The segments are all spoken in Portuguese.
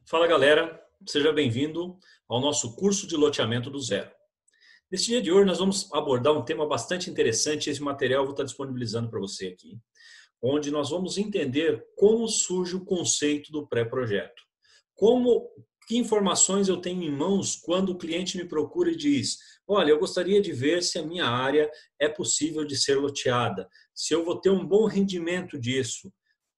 Fala galera, seja bem-vindo ao nosso curso de loteamento do zero. Nesse dia de hoje nós vamos abordar um tema bastante interessante. Esse material eu vou estar disponibilizando para você aqui, onde nós vamos entender como surge o conceito do pré-projeto. Que informações eu tenho em mãos quando o cliente me procura e diz: olha, eu gostaria de ver se a minha área é possível de ser loteada, se eu vou ter um bom rendimento disso.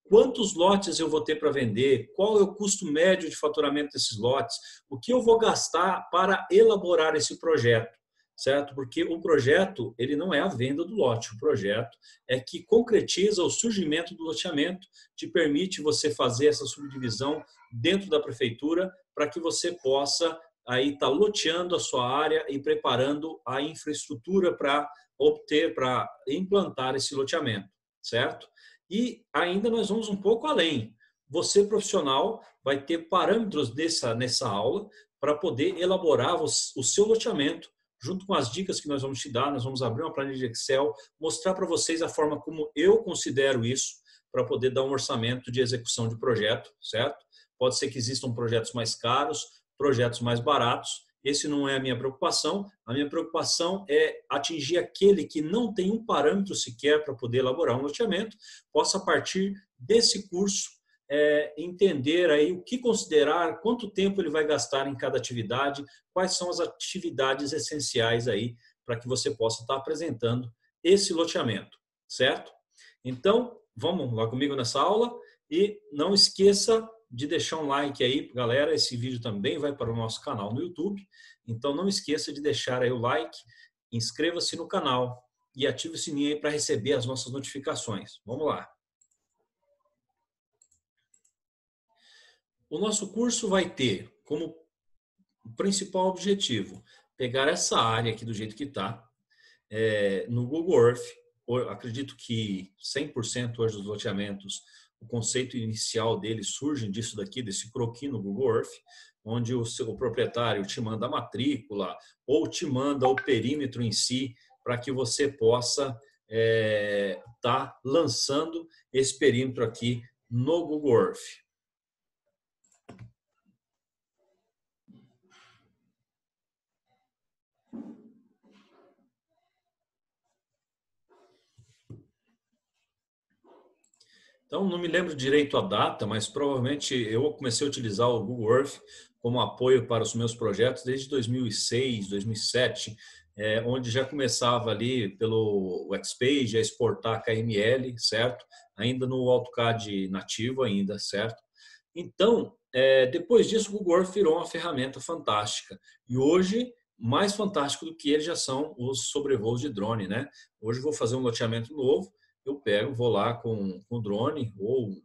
Quantos lotes eu vou ter para vender? Qual é o custo médio de faturamento desses lotes? O que eu vou gastar para elaborar esse projeto? Certo? Porque o projeto, ele não é a venda do lote. O projeto é que concretiza o surgimento do loteamento, te permite você fazer essa subdivisão dentro da prefeitura para que você possa aí estar loteando a sua área e preparando a infraestrutura para implantar esse loteamento, certo? E ainda nós vamos um pouco além. Você, profissional, vai ter parâmetros nessa aula para poder elaborar o seu loteamento, junto com as dicas que nós vamos te dar. Nós vamos abrir uma planilha de Excel, mostrar para vocês a forma como eu considero isso, para poder dar um orçamento de execução de projeto, certo? Pode ser que existam projetos mais caros, projetos mais baratos. Esse não é a minha preocupação. A minha preocupação é atingir aquele que não tem um parâmetro sequer para poder elaborar um loteamento, possa, a partir desse curso, entender aí o que considerar, quanto tempo ele vai gastar em cada atividade, quais são as atividades essenciais aí para que você possa estar apresentando esse loteamento, certo? Então, vamos lá comigo nessa aula e não esqueça de deixar um like aí, galera. Esse vídeo também vai para o nosso canal no YouTube, então não esqueça de deixar aí o like, inscreva-se no canal e ative o sininho aí para receber as nossas notificações. Vamos lá. O nosso curso vai ter como principal objetivo pegar essa área aqui do jeito que está, no Google Earth. Eu acredito que 100% hoje dos loteamentos, o conceito inicial deles surge disso daqui, desse croquis no Google Earth, onde o proprietário te manda a matrícula ou te manda o perímetro em si, para que você possa estar lançando esse perímetro aqui no Google Earth. Então, não me lembro direito a data, mas provavelmente eu comecei a utilizar o Google Earth como apoio para os meus projetos desde 2006, 2007, onde já começava ali pelo XPage a exportar KML, certo? Ainda no AutoCAD nativo ainda, certo? Então, depois disso, o Google Earth virou uma ferramenta fantástica. E hoje, mais fantástico do que ele já são os sobrevoos de drone, né? Hoje eu vou fazer um loteamento novo, eu vou lá com o drone ou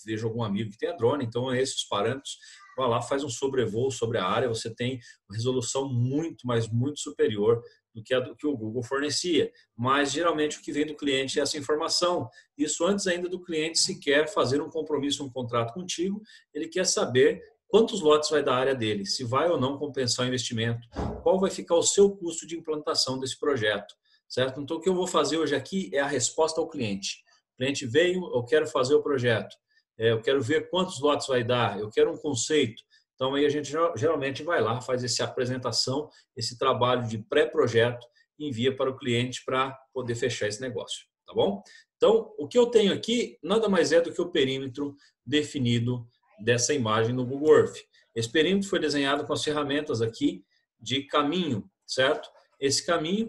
vejo algum amigo que tenha drone, então esses parâmetros, vai lá, faz um sobrevoo sobre a área, você tem uma resolução muito, mas muito superior do que a que o Google fornecia. Mas geralmente o que vem do cliente é essa informação. Isso antes ainda do cliente sequer fazer um compromisso, um contrato contigo, ele quer saber quantos lotes vai dar a área dele, se vai ou não compensar o investimento, qual vai ficar o seu custo de implantação desse projeto. Certo? Então, o que eu vou fazer hoje aqui é a resposta ao cliente. O cliente veio, eu quero fazer o projeto, eu quero ver quantos lotes vai dar, eu quero um conceito. Então, aí a gente geralmente vai lá, faz essa apresentação, esse trabalho de pré-projeto, e envia para o cliente para poder fechar esse negócio. Tá bom? Então, o que eu tenho aqui nada mais é do que o perímetro definido dessa imagem no Google Earth. Esse perímetro foi desenhado com as ferramentas aqui de caminho, certo? Esse caminho,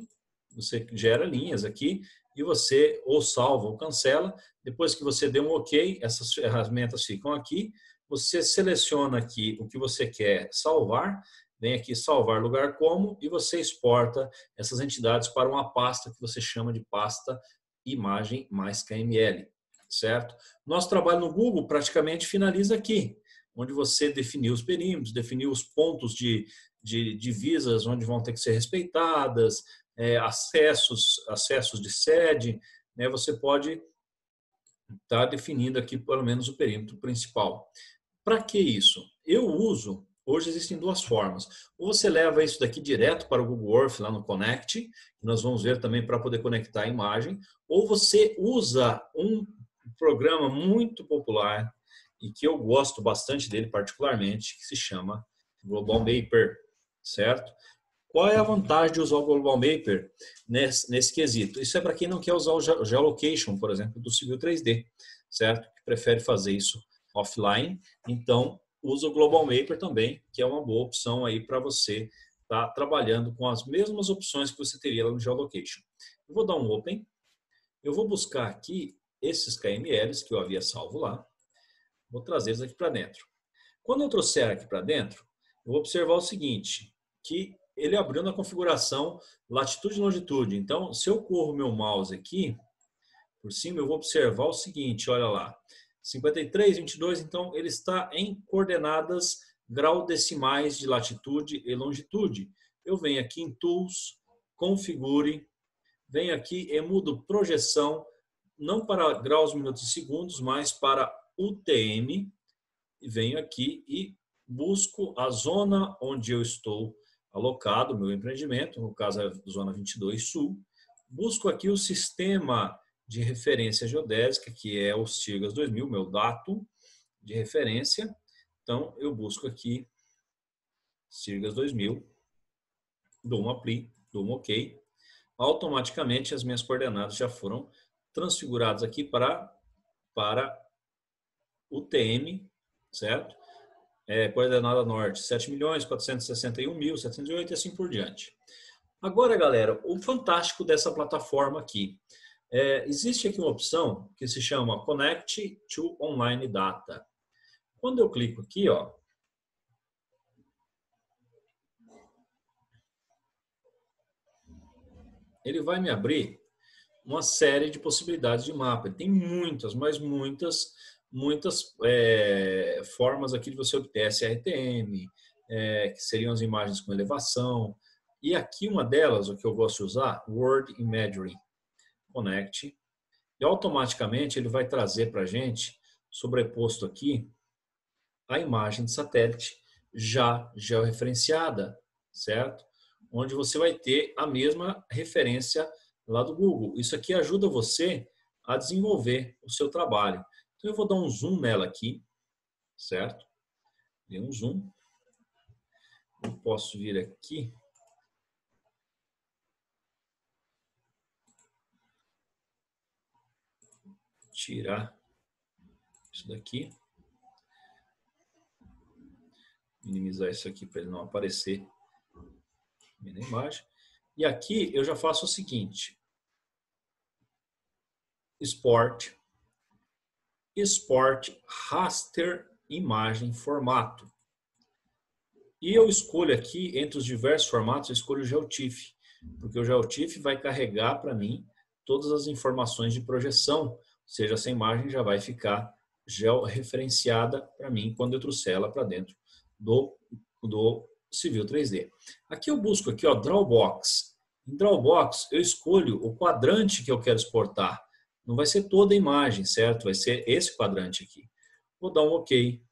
você gera linhas aqui e você ou salva ou cancela. Depois que você deu um OK, essas ferramentas ficam aqui. Você seleciona aqui o que você quer salvar, vem aqui salvar lugar como e você exporta essas entidades para uma pasta que você chama de pasta imagem mais KML, certo? Nosso trabalho no Google praticamente finaliza aqui, onde você definiu os perímetros, definiu os pontos de divisas onde vão ter que ser respeitadas, acessos de sede, né? Você pode estar definindo aqui pelo menos o perímetro principal. Para que isso? Hoje existem duas formas. Ou você leva isso daqui direto para o Google Earth, lá no Connect, que nós vamos ver também para poder conectar a imagem, ou você usa um programa muito popular e que eu gosto bastante dele particularmente, que se chama Global Mapper, certo? Qual é a vantagem de usar o Global Mapper nesse quesito? Isso é para quem não quer usar o Geolocation, por exemplo, do Civil 3D, certo? Que prefere fazer isso offline. Então, usa o Global Mapper também, que é uma boa opção aí para você estar trabalhando com as mesmas opções que você teria lá no Geolocation. Eu vou dar um Open. Eu vou buscar aqui esses KMLs que eu havia salvo lá. Vou trazê-los aqui para dentro. Quando eu trouxer aqui para dentro, eu vou observar o seguinte, que ele abriu na configuração latitude e longitude. Então, se eu corro meu mouse aqui, por cima, eu vou observar o seguinte, olha lá, 53, 22, então ele está em coordenadas grau decimais de latitude e longitude. Eu venho aqui em Tools, Configure, venho aqui e mudo projeção, não para graus, minutos e segundos, mas para UTM, e venho aqui e busco a zona onde eu estou alocado, meu empreendimento, no caso é a zona 22 Sul. Busco aqui o sistema de referência geodésica, que é o SIRGAS 2000, meu datum de referência. Então, eu busco aqui SIRGAS 2000, dou um apply, dou um OK. Automaticamente, as minhas coordenadas já foram transfiguradas aqui para UTM, certo? Coordenada norte, 7.461.708 e assim por diante. Agora, galera, o fantástico dessa plataforma aqui, existe aqui uma opção que se chama Connect to Online Data. Quando eu clico aqui, ó, ele vai me abrir uma série de possibilidades de mapa. Ele tem muitas, mas muitas formas aqui de você obter SRTM, que seriam as imagens com elevação. E aqui uma delas, o que eu gosto de usar, World Imagery Connect. E automaticamente ele vai trazer para a gente, sobreposto aqui, a imagem de satélite já georreferenciada, certo? Onde você vai ter a mesma referência lá do Google. Isso aqui ajuda você a desenvolver o seu trabalho. Então eu vou dar um zoom nela aqui, certo? Dei um zoom. Eu posso vir aqui. Tirar isso daqui. Minimizar isso aqui para ele não aparecer na imagem. E aqui eu já faço o seguinte. Export raster imagem formato. E eu escolho aqui, entre os diversos formatos, eu escolho o GeoTIFF, porque o GeoTIFF vai carregar para mim todas as informações de projeção, ou seja, essa imagem já vai ficar georreferenciada para mim quando eu trouxer ela para dentro do Civil 3D. Aqui eu busco aqui, ó, Drawbox. Em Drawbox eu escolho o quadrante que eu quero exportar. Não vai ser toda a imagem, certo? Vai ser esse quadrante aqui. Vou dar um OK.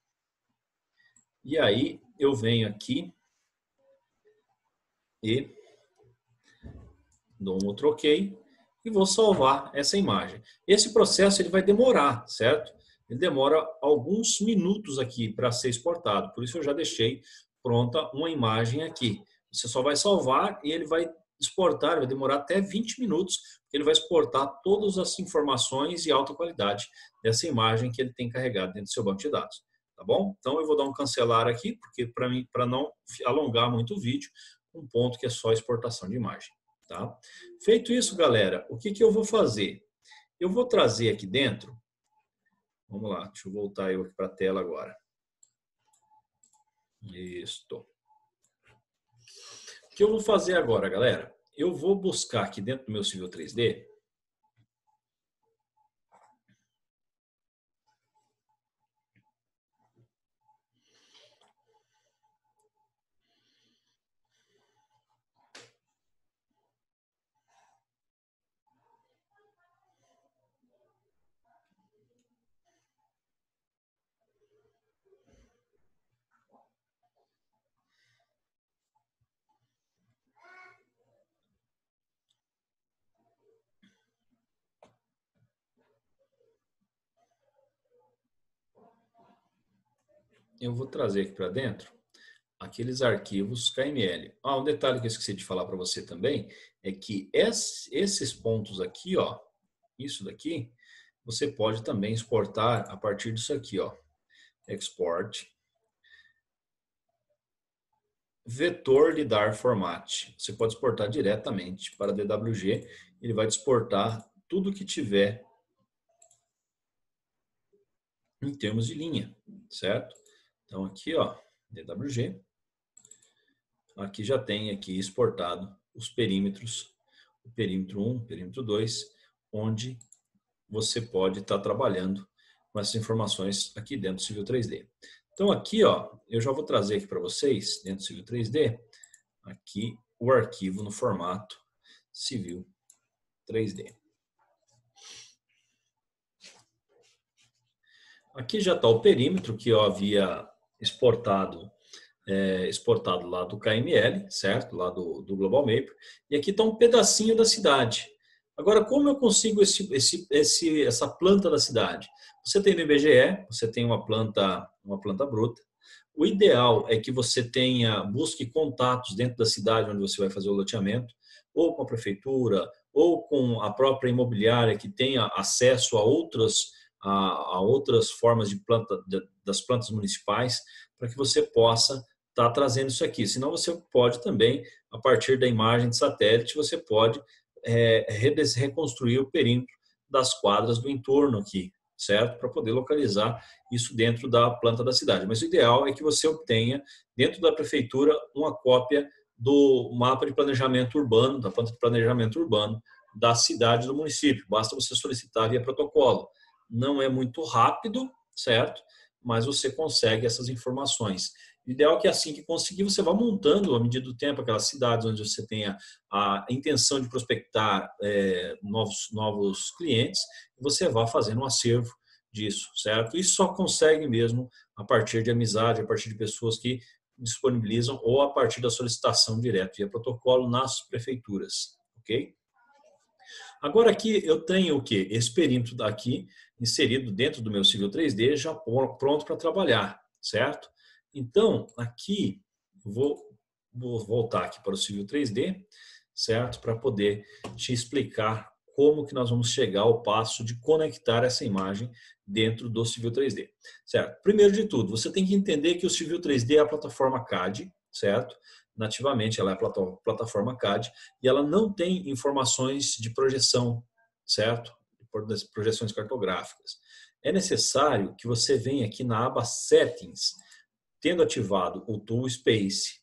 E aí eu venho aqui e dou um outro OK e vou salvar essa imagem. Esse processo ele vai demorar, certo? Ele demora alguns minutos aqui para ser exportado. Por isso eu já deixei pronta uma imagem aqui. Você só vai salvar e ele vai exportar, vai demorar até 20 minutos, porque ele vai exportar todas as informações e alta qualidade dessa imagem que ele tem carregado dentro do seu banco de dados. Tá bom? Então eu vou dar um cancelar aqui, porque para não alongar muito o vídeo, um ponto que é só exportação de imagem. Tá? Feito isso, galera, o que eu vou fazer? Eu vou trazer aqui dentro, vamos lá, deixa eu voltar eu aqui para a tela agora. Isto. O que eu vou fazer agora, galera? Eu vou buscar aqui dentro do meu Civil 3D eu vou trazer aqui para dentro aqueles arquivos KML. Um detalhe que eu esqueci de falar para você também é que esses pontos aqui, ó, isso daqui, você pode também exportar a partir disso aqui, ó, export vetor lidar format. Você pode exportar diretamente para DWG, ele vai te exportar tudo que tiver em termos de linha, certo? Então aqui, ó, DWG, aqui já tem aqui exportado os perímetros, o perímetro 1, perímetro 2, onde você pode estar trabalhando com essas informações aqui dentro do Civil 3D. Então aqui, ó, eu já vou trazer aqui para vocês, dentro do Civil 3D, aqui o arquivo no formato Civil 3D. Aqui já está o perímetro que eu havia exportado lá do KML, certo? Lá do Global Map. E aqui está um pedacinho da cidade. Agora, como eu consigo essa planta da cidade? Você tem no IBGE, você tem uma planta bruta. O ideal é que você busque contatos dentro da cidade onde você vai fazer o loteamento, ou com a prefeitura, ou com a própria imobiliária que tenha acesso a outras formas de das plantas municipais, para que você possa estar trazendo isso aqui. Senão você pode também, a partir da imagem de satélite, você pode reconstruir o perímetro das quadras do entorno aqui, certo? Para poder localizar isso dentro da planta da cidade. Mas o ideal é que você obtenha, dentro da prefeitura, uma cópia do mapa de planejamento urbano, da planta de planejamento urbano da cidade do município. Basta você solicitar via protocolo. Não é muito rápido, certo? Mas você consegue essas informações. O ideal é que assim que conseguir, você vá montando, à medida do tempo, aquelas cidades onde você tenha a intenção de prospectar novos clientes, e você vá fazendo um acervo disso, certo? Isso só consegue mesmo a partir de amizade, a partir de pessoas que disponibilizam ou a partir da solicitação direta via protocolo nas prefeituras, ok? Agora aqui eu tenho o quê? Esse perímetro daqui inserido dentro do meu Civil 3D já pronto para trabalhar, certo? Então, aqui, vou voltar aqui para o Civil 3D, certo? Para poder te explicar como que nós vamos chegar ao passo de conectar essa imagem dentro do Civil 3D, certo? Primeiro de tudo, você tem que entender que o Civil 3D é a plataforma CAD, certo? Nativamente, ela é a plataforma CAD e ela não tem informações de projeção, certo? Projeções cartográficas. É necessário que você venha aqui na aba Settings, tendo ativado o Tool Space,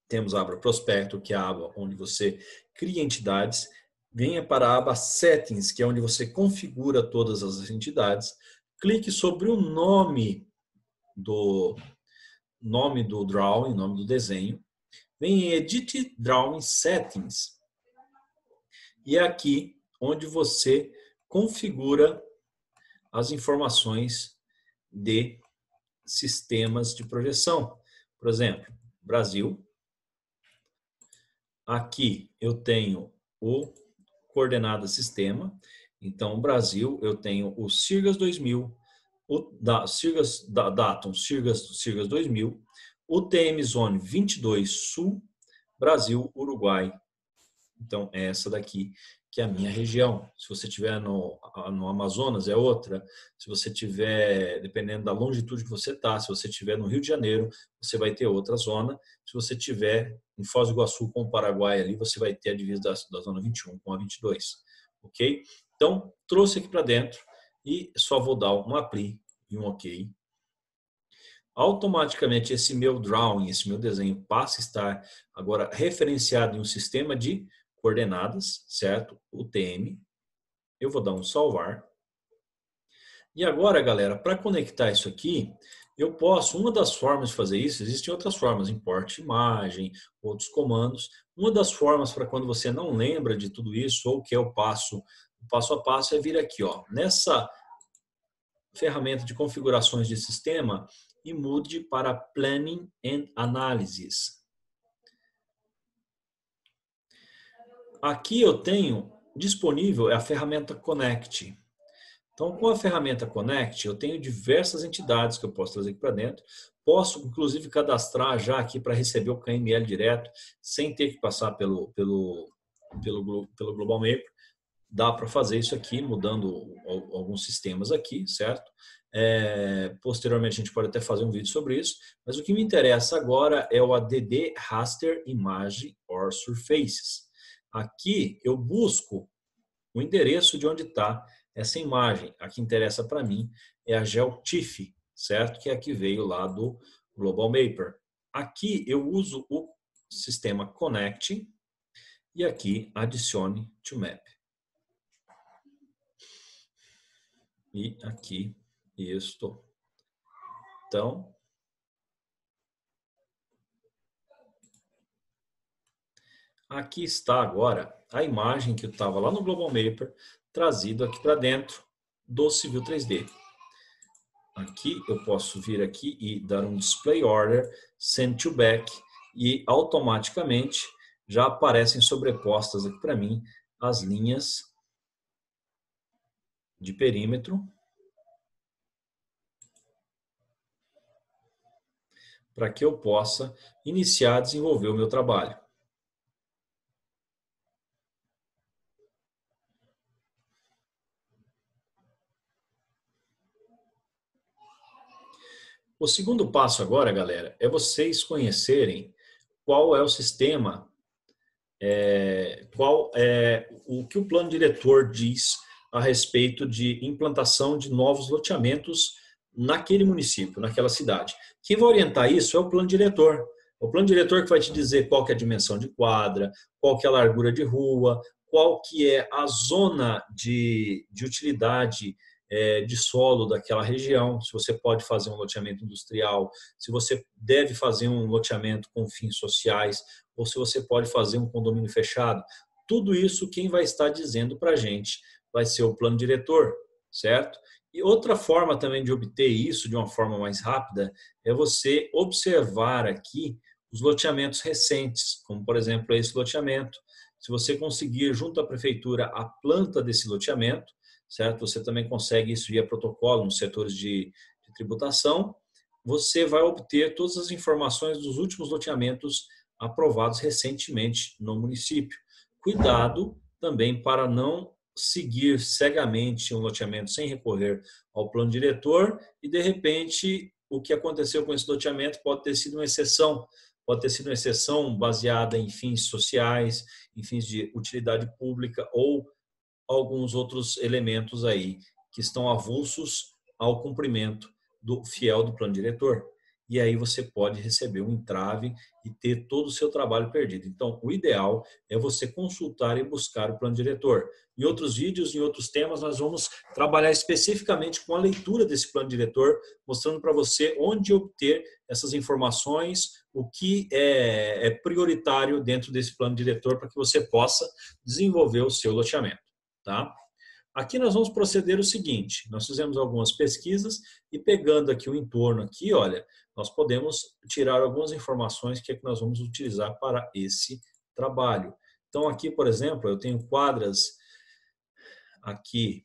temos a aba Prospecto, que é a aba onde você cria entidades. Venha para a aba Settings, que é onde você configura todas as entidades. Clique sobre o nome do drawing, nome do desenho. Vem em Edit Drawing Settings. E é aqui onde você configura as informações de sistemas de projeção. Por exemplo, Brasil. Aqui eu tenho o coordenada sistema. Então, Brasil, eu tenho o Sirgas 2000, o Datum Sirgas 2000, o TM Zone 22 Sul, Brasil, Uruguai. Então, é essa daqui que é a minha região. Se você estiver no Amazonas, é outra. Se você estiver, dependendo da longitude que você está, se você estiver no Rio de Janeiro, você vai ter outra zona. Se você estiver em Foz do Iguaçu com o Paraguai ali, você vai ter a divisa da zona 21 com a 22. Ok? Então, trouxe aqui para dentro e só vou dar um apply e um ok. Automaticamente esse meu drawing, esse meu desenho passa a estar agora referenciado em um sistema de coordenadas, certo? UTM. Eu vou dar um salvar. E agora, galera, para conectar isso aqui, eu posso, uma das formas de fazer isso, existem outras formas, importe imagem, outros comandos. Uma das formas para quando você não lembra de tudo isso, ou que é o passo a passo, é vir aqui, ó, nessa ferramenta de configurações de sistema e mude para Planning and Analysis. Aqui eu tenho disponível a ferramenta Connect. Então, com a ferramenta Connect, eu tenho diversas entidades que eu posso trazer aqui para dentro. Posso, inclusive, cadastrar já aqui para receber o KML direto, sem ter que passar pelo Global Maper. Dá para fazer isso aqui, mudando alguns sistemas aqui, certo? Posteriormente, a gente pode até fazer um vídeo sobre isso. Mas o que me interessa agora é o ADD Raster Image or Surfaces. Aqui eu busco o endereço de onde está essa imagem. A que interessa para mim é a GeoTIFF, certo? Que é a que veio lá do Global Maper. Aqui eu uso o sistema Connect e aqui adicione to Map. E aqui isto. Então, aqui está agora a imagem que estava lá no Global Maper, trazido aqui para dentro do Civil 3D. Aqui eu posso vir aqui e dar um Display Order, Send to Back, e automaticamente já aparecem sobrepostas aqui para mim as linhas de perímetro para que eu possa iniciar a desenvolver o meu trabalho. O segundo passo agora, galera, é vocês conhecerem qual é o sistema, qual é o que o plano diretor diz a respeito de implantação de novos loteamentos naquele município, naquela cidade. Quem vai orientar isso é o plano diretor. O plano diretor que vai te dizer qual que é a dimensão de quadra, qual que é a largura de rua, qual que é a zona de utilidade de solo daquela região, se você pode fazer um loteamento industrial, se você deve fazer um loteamento com fins sociais, ou se você pode fazer um condomínio fechado. Tudo isso quem vai estar dizendo para a gente vai ser o plano diretor, certo? E outra forma também de obter isso de uma forma mais rápida é você observar aqui os loteamentos recentes, como por exemplo esse loteamento. Se você conseguir junto à prefeitura a planta desse loteamento, certo? Você também consegue isso via protocolo nos setores de tributação. Você vai obter todas as informações dos últimos loteamentos aprovados recentemente no município. Cuidado também para não seguir cegamente um loteamento sem recorrer ao plano diretor e, de repente, o que aconteceu com esse loteamento pode ter sido uma exceção. Pode ter sido uma exceção baseada em fins sociais, em fins de utilidade pública ou alguns outros elementos aí que estão avulsos ao cumprimento fiel do plano diretor. E aí você pode receber um entrave e ter todo o seu trabalho perdido. Então, o ideal é você consultar e buscar o plano diretor. Em outros vídeos, em outros temas, nós vamos trabalhar especificamente com a leitura desse plano diretor, mostrando para você onde obter essas informações, o que é prioritário dentro desse plano diretor para que você possa desenvolver o seu loteamento. Tá? Aqui nós vamos proceder o seguinte, nós fizemos algumas pesquisas e pegando aqui o entorno aqui, olha, nós podemos tirar algumas informações que é que nós vamos utilizar para esse trabalho. Então aqui, por exemplo, eu tenho quadras aqui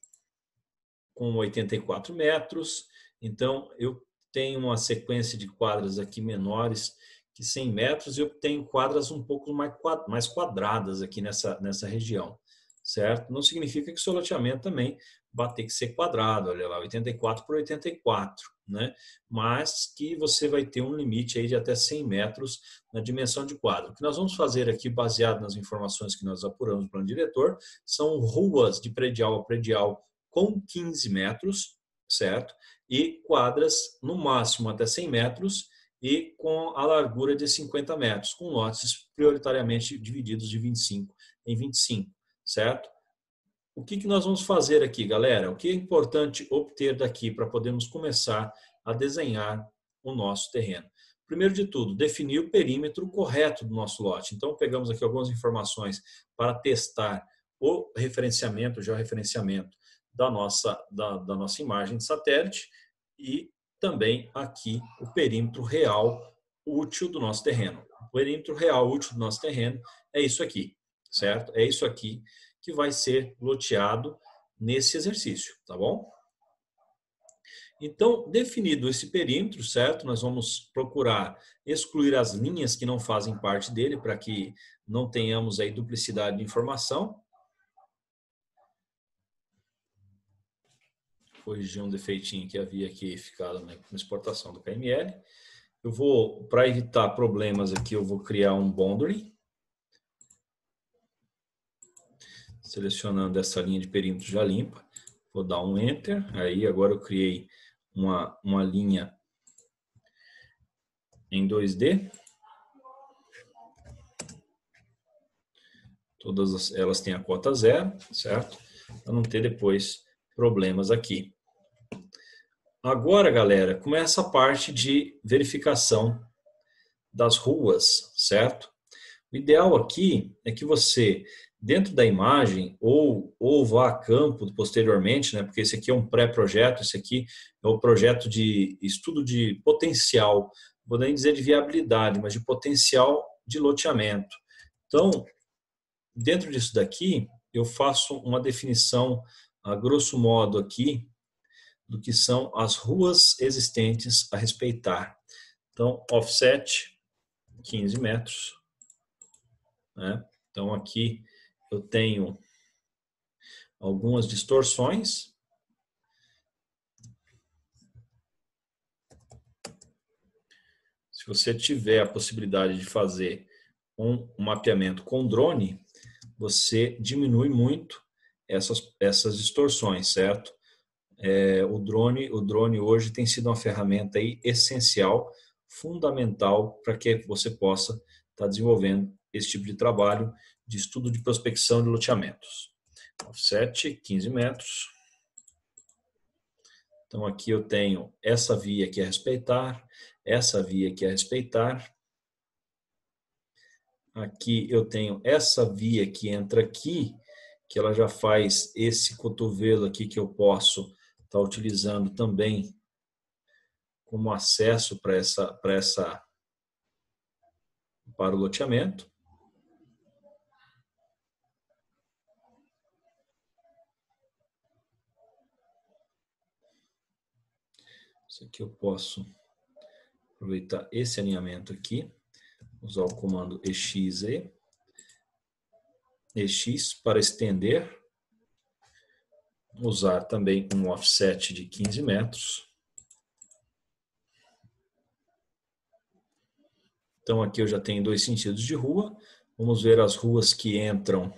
com 84 metros, então eu tenho uma sequência de quadras aqui menores que 100 metros e eu tenho quadras um pouco mais quadradas aqui nessa região. Certo? Não significa que o seu loteamento também vai ter que ser quadrado, olha lá, 84 por 84, né? Mas que você vai ter um limite aí de até 100 metros na dimensão de quadro. O que nós vamos fazer aqui, baseado nas informações que nós apuramos no plano diretor, são ruas de predial a predial com 15 metros, certo? E quadras no máximo até 100 metros e com a largura de 50 metros, com lotes prioritariamente divididos de 25 em 25. Certo? O que nós vamos fazer aqui, galera? O que é importante obter daqui para podermos começar a desenhar o nosso terreno? Primeiro de tudo, definir o perímetro correto do nosso lote. Então, pegamos aqui algumas informações para testar o referenciamento, o georreferenciamento da nossa imagem de satélite e também aqui o perímetro real útil do nosso terreno. O perímetro real útil do nosso terreno é isso aqui. Certo? É isso aqui que vai ser loteado nesse exercício, tá bom? Então, definido esse perímetro, certo? Nós vamos procurar excluir as linhas que não fazem parte dele para que não tenhamos aí duplicidade de informação. Corrigir um defeitinho que havia aqui ficado na exportação do KML. Eu vou, para evitar problemas aqui, eu vou criar um boundary. Selecionando essa linha de perímetro já limpa. Vou dar um Enter. Aí agora eu criei uma linha em 2D. Todas elas têm a cota 0, certo? Para não ter depois problemas aqui. Agora, galera, começa a parte de verificação das ruas, certo? O ideal aqui é que você, dentro da imagem, ou vá a campo posteriormente, né? Porque esse aqui é um pré-projeto, esse aqui é o projeto de estudo de potencial, vou nem dizer de viabilidade, mas de potencial de loteamento. Então, dentro disso daqui, eu faço uma definição, a grosso modo aqui, do que são as ruas existentes a respeitar. Então, offset 15 metros. Né? Então, aqui eu tenho algumas distorções. Se você tiver a possibilidade de fazer um mapeamento com drone, você diminui muito essas distorções, certo? O drone hoje tem sido uma ferramenta aí essencial, fundamental para que você possa estar desenvolvendo esse tipo de trabalho de estudo de prospecção de loteamentos. Offset 15 metros. Então aqui eu tenho essa via aqui a respeitar, essa via aqui a respeitar. Aqui eu tenho essa via que entra aqui, que ela já faz esse cotovelo aqui que eu posso estar utilizando também como acesso para o loteamento. Isso aqui eu posso aproveitar esse alinhamento aqui, usar o comando EXE, EX para estender, usar também um offset de 15 metros. Então aqui eu já tenho 2 sentidos de rua. Vamos ver as ruas que entram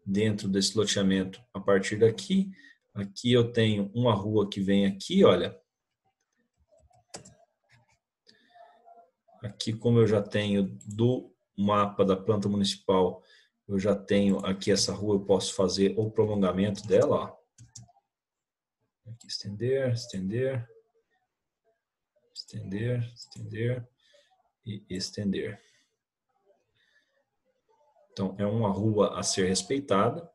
dentro desse loteamento a partir daqui. Aqui eu tenho uma rua que vem aqui, olha. Aqui, como eu já tenho do mapa da planta municipal, eu já tenho aqui essa rua, eu posso fazer o prolongamento dela, ó. Aqui, estender, estender, estender, estender e estender. Então, é uma rua a ser respeitada.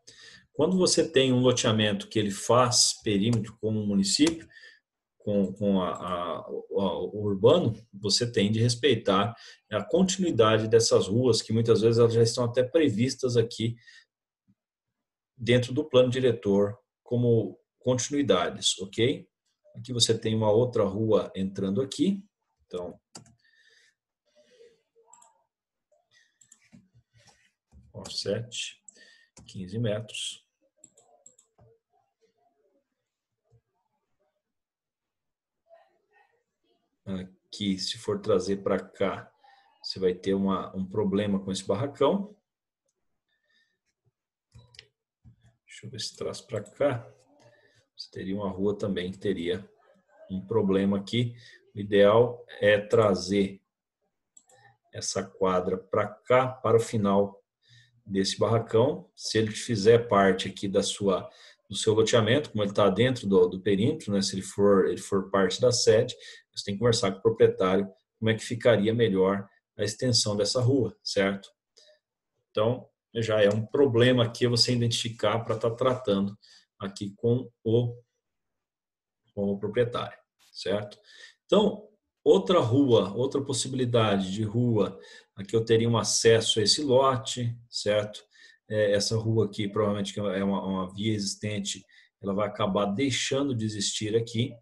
Quando você tem um loteamento que ele faz perímetro com o município, com o urbano, você tem de respeitar a continuidade dessas ruas, que muitas vezes elas já estão até previstas aqui dentro do plano diretor como continuidades, ok? Aqui você tem uma outra rua entrando aqui, então offset 15 metros. Aqui, se for trazer para cá, você vai ter um problema com esse barracão. Deixa eu ver se traz para cá. Você teria uma rua também que teria um problema aqui. O ideal é trazer essa quadra para cá, para o final desse barracão. Se ele fizer parte aqui do seu loteamento, como ele está dentro do perímetro, né? Se ele for parte da sede, você tem que conversar com o proprietário como é que ficaria melhor a extensão dessa rua, certo? Então, já é um problema aqui você identificar para estar tratando aqui com o proprietário, certo? Então, outra possibilidade de rua, aqui eu teria um acesso a esse lote, certo? Essa rua aqui, provavelmente que é uma via existente, ela vai acabar deixando de existir aqui,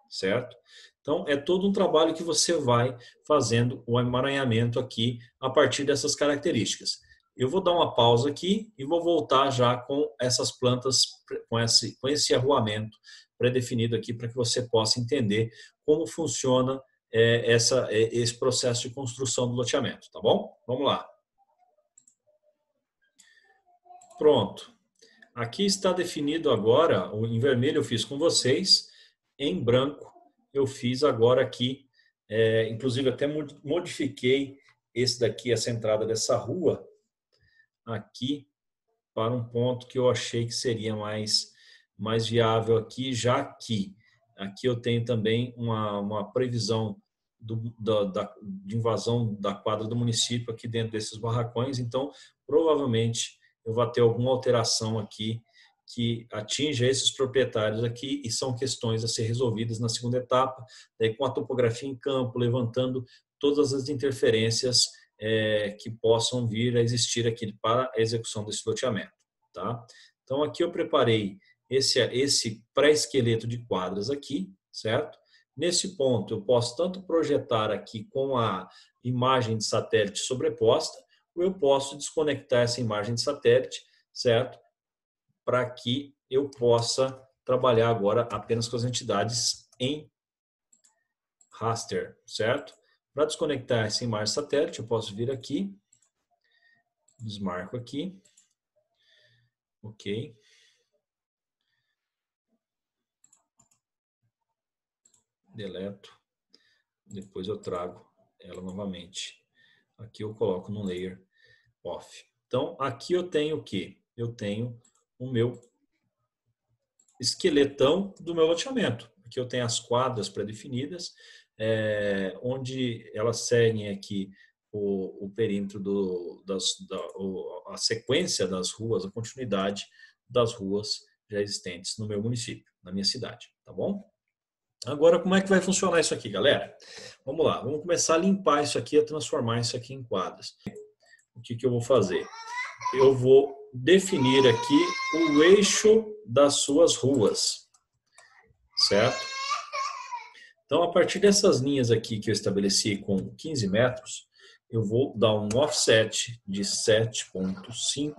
certo? Então, é todo um trabalho que você vai fazendo o emaranhamento aqui a partir dessas características. Eu vou dar uma pausa aqui e vou voltar já com essas plantas, com esse arruamento pré-definido aqui, para que você possa entender como funciona esse processo de construção do loteamento, tá bom? Vamos lá. Pronto. Aqui está definido agora, em vermelho eu fiz com vocês, em branco eu fiz agora aqui, inclusive até modifiquei esse daqui, essa entrada dessa rua, aqui para um ponto que eu achei que seria mais viável aqui, já que aqui eu tenho também uma previsão de invasão da quadra do município aqui dentro desses barracões, então provavelmente eu vou ter alguma alteração aqui que atinja esses proprietários aqui e são questões a ser resolvidas na segunda etapa, com a topografia em campo, levantando todas as interferências que possam vir a existir aqui para a execução desse loteamento. Tá? Então, aqui eu preparei esse pré-esqueleto de quadras aqui, certo? Nesse ponto, eu posso tanto projetar aqui com a imagem de satélite sobreposta, ou eu posso desconectar essa imagem de satélite, certo? Para que eu possa trabalhar agora apenas com as entidades em raster, certo? Para desconectar essa imagem satélite, eu posso vir aqui, desmarco aqui, ok. Deleto, depois eu trago ela novamente. Aqui eu coloco no layer off. Então, aqui eu tenho o quê? Eu tenho o meu esqueletão do meu loteamento. Aqui eu tenho as quadras pré-definidas, onde elas seguem aqui o perímetro a sequência das ruas, a continuidade das ruas já existentes no meu município, na minha cidade, tá bom? Agora, como é que vai funcionar isso aqui, galera? Vamos lá, vamos começar a limpar isso aqui, a transformar isso aqui em quadras. O que eu vou fazer? Eu vou definir aqui o eixo das suas ruas, certo? Então, a partir dessas linhas aqui que eu estabeleci com 15 metros, eu vou dar um offset de 7,5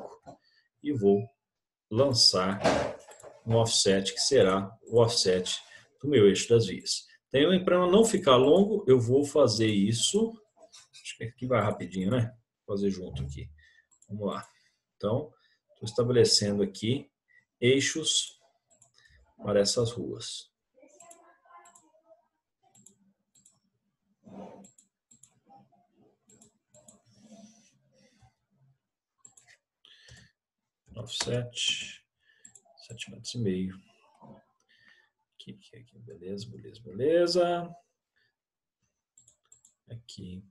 e vou lançar um offset que será o offset do meu eixo das vias. Então, para não ficar longo, eu vou fazer isso. Acho que aqui vai rapidinho, né? Vou fazer junto aqui. Vamos lá. Então, estou estabelecendo aqui eixos para essas ruas. Offset, 7,5 metros. Aqui, beleza, beleza, beleza. Aqui,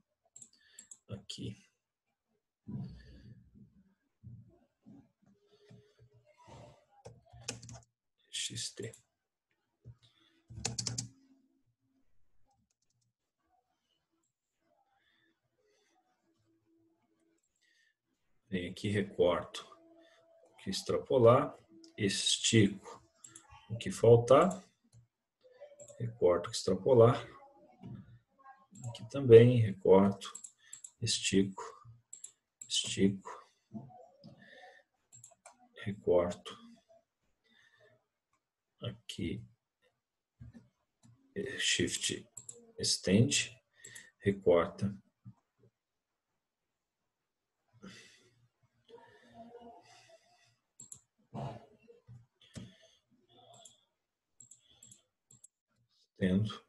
aqui. XT. Venho aqui, recorto o que extrapolar, estico o que faltar, recorto o que extrapolar, aqui também recorto, estico, recorto, aqui Shift Extend, recorta, estendo,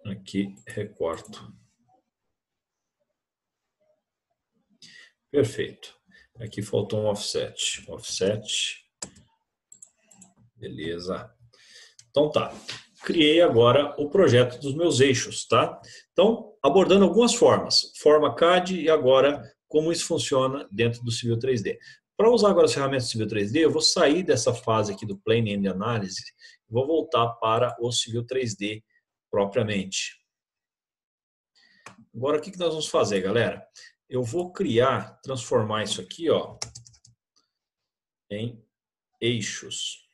aqui recorto. Perfeito. Aqui faltou um offset. Offset. Beleza. Então tá. Criei agora o projeto dos meus eixos, tá? Então, abordando algumas formas. Forma CAD e agora como isso funciona dentro do Civil 3D. Para usar agora as ferramentas do Civil 3D, eu vou sair dessa fase aqui do Plane End Analysis e vou voltar para o Civil 3D propriamente. Agora, o que nós vamos fazer, galera? Eu vou transformar isso aqui, ó, em eixos.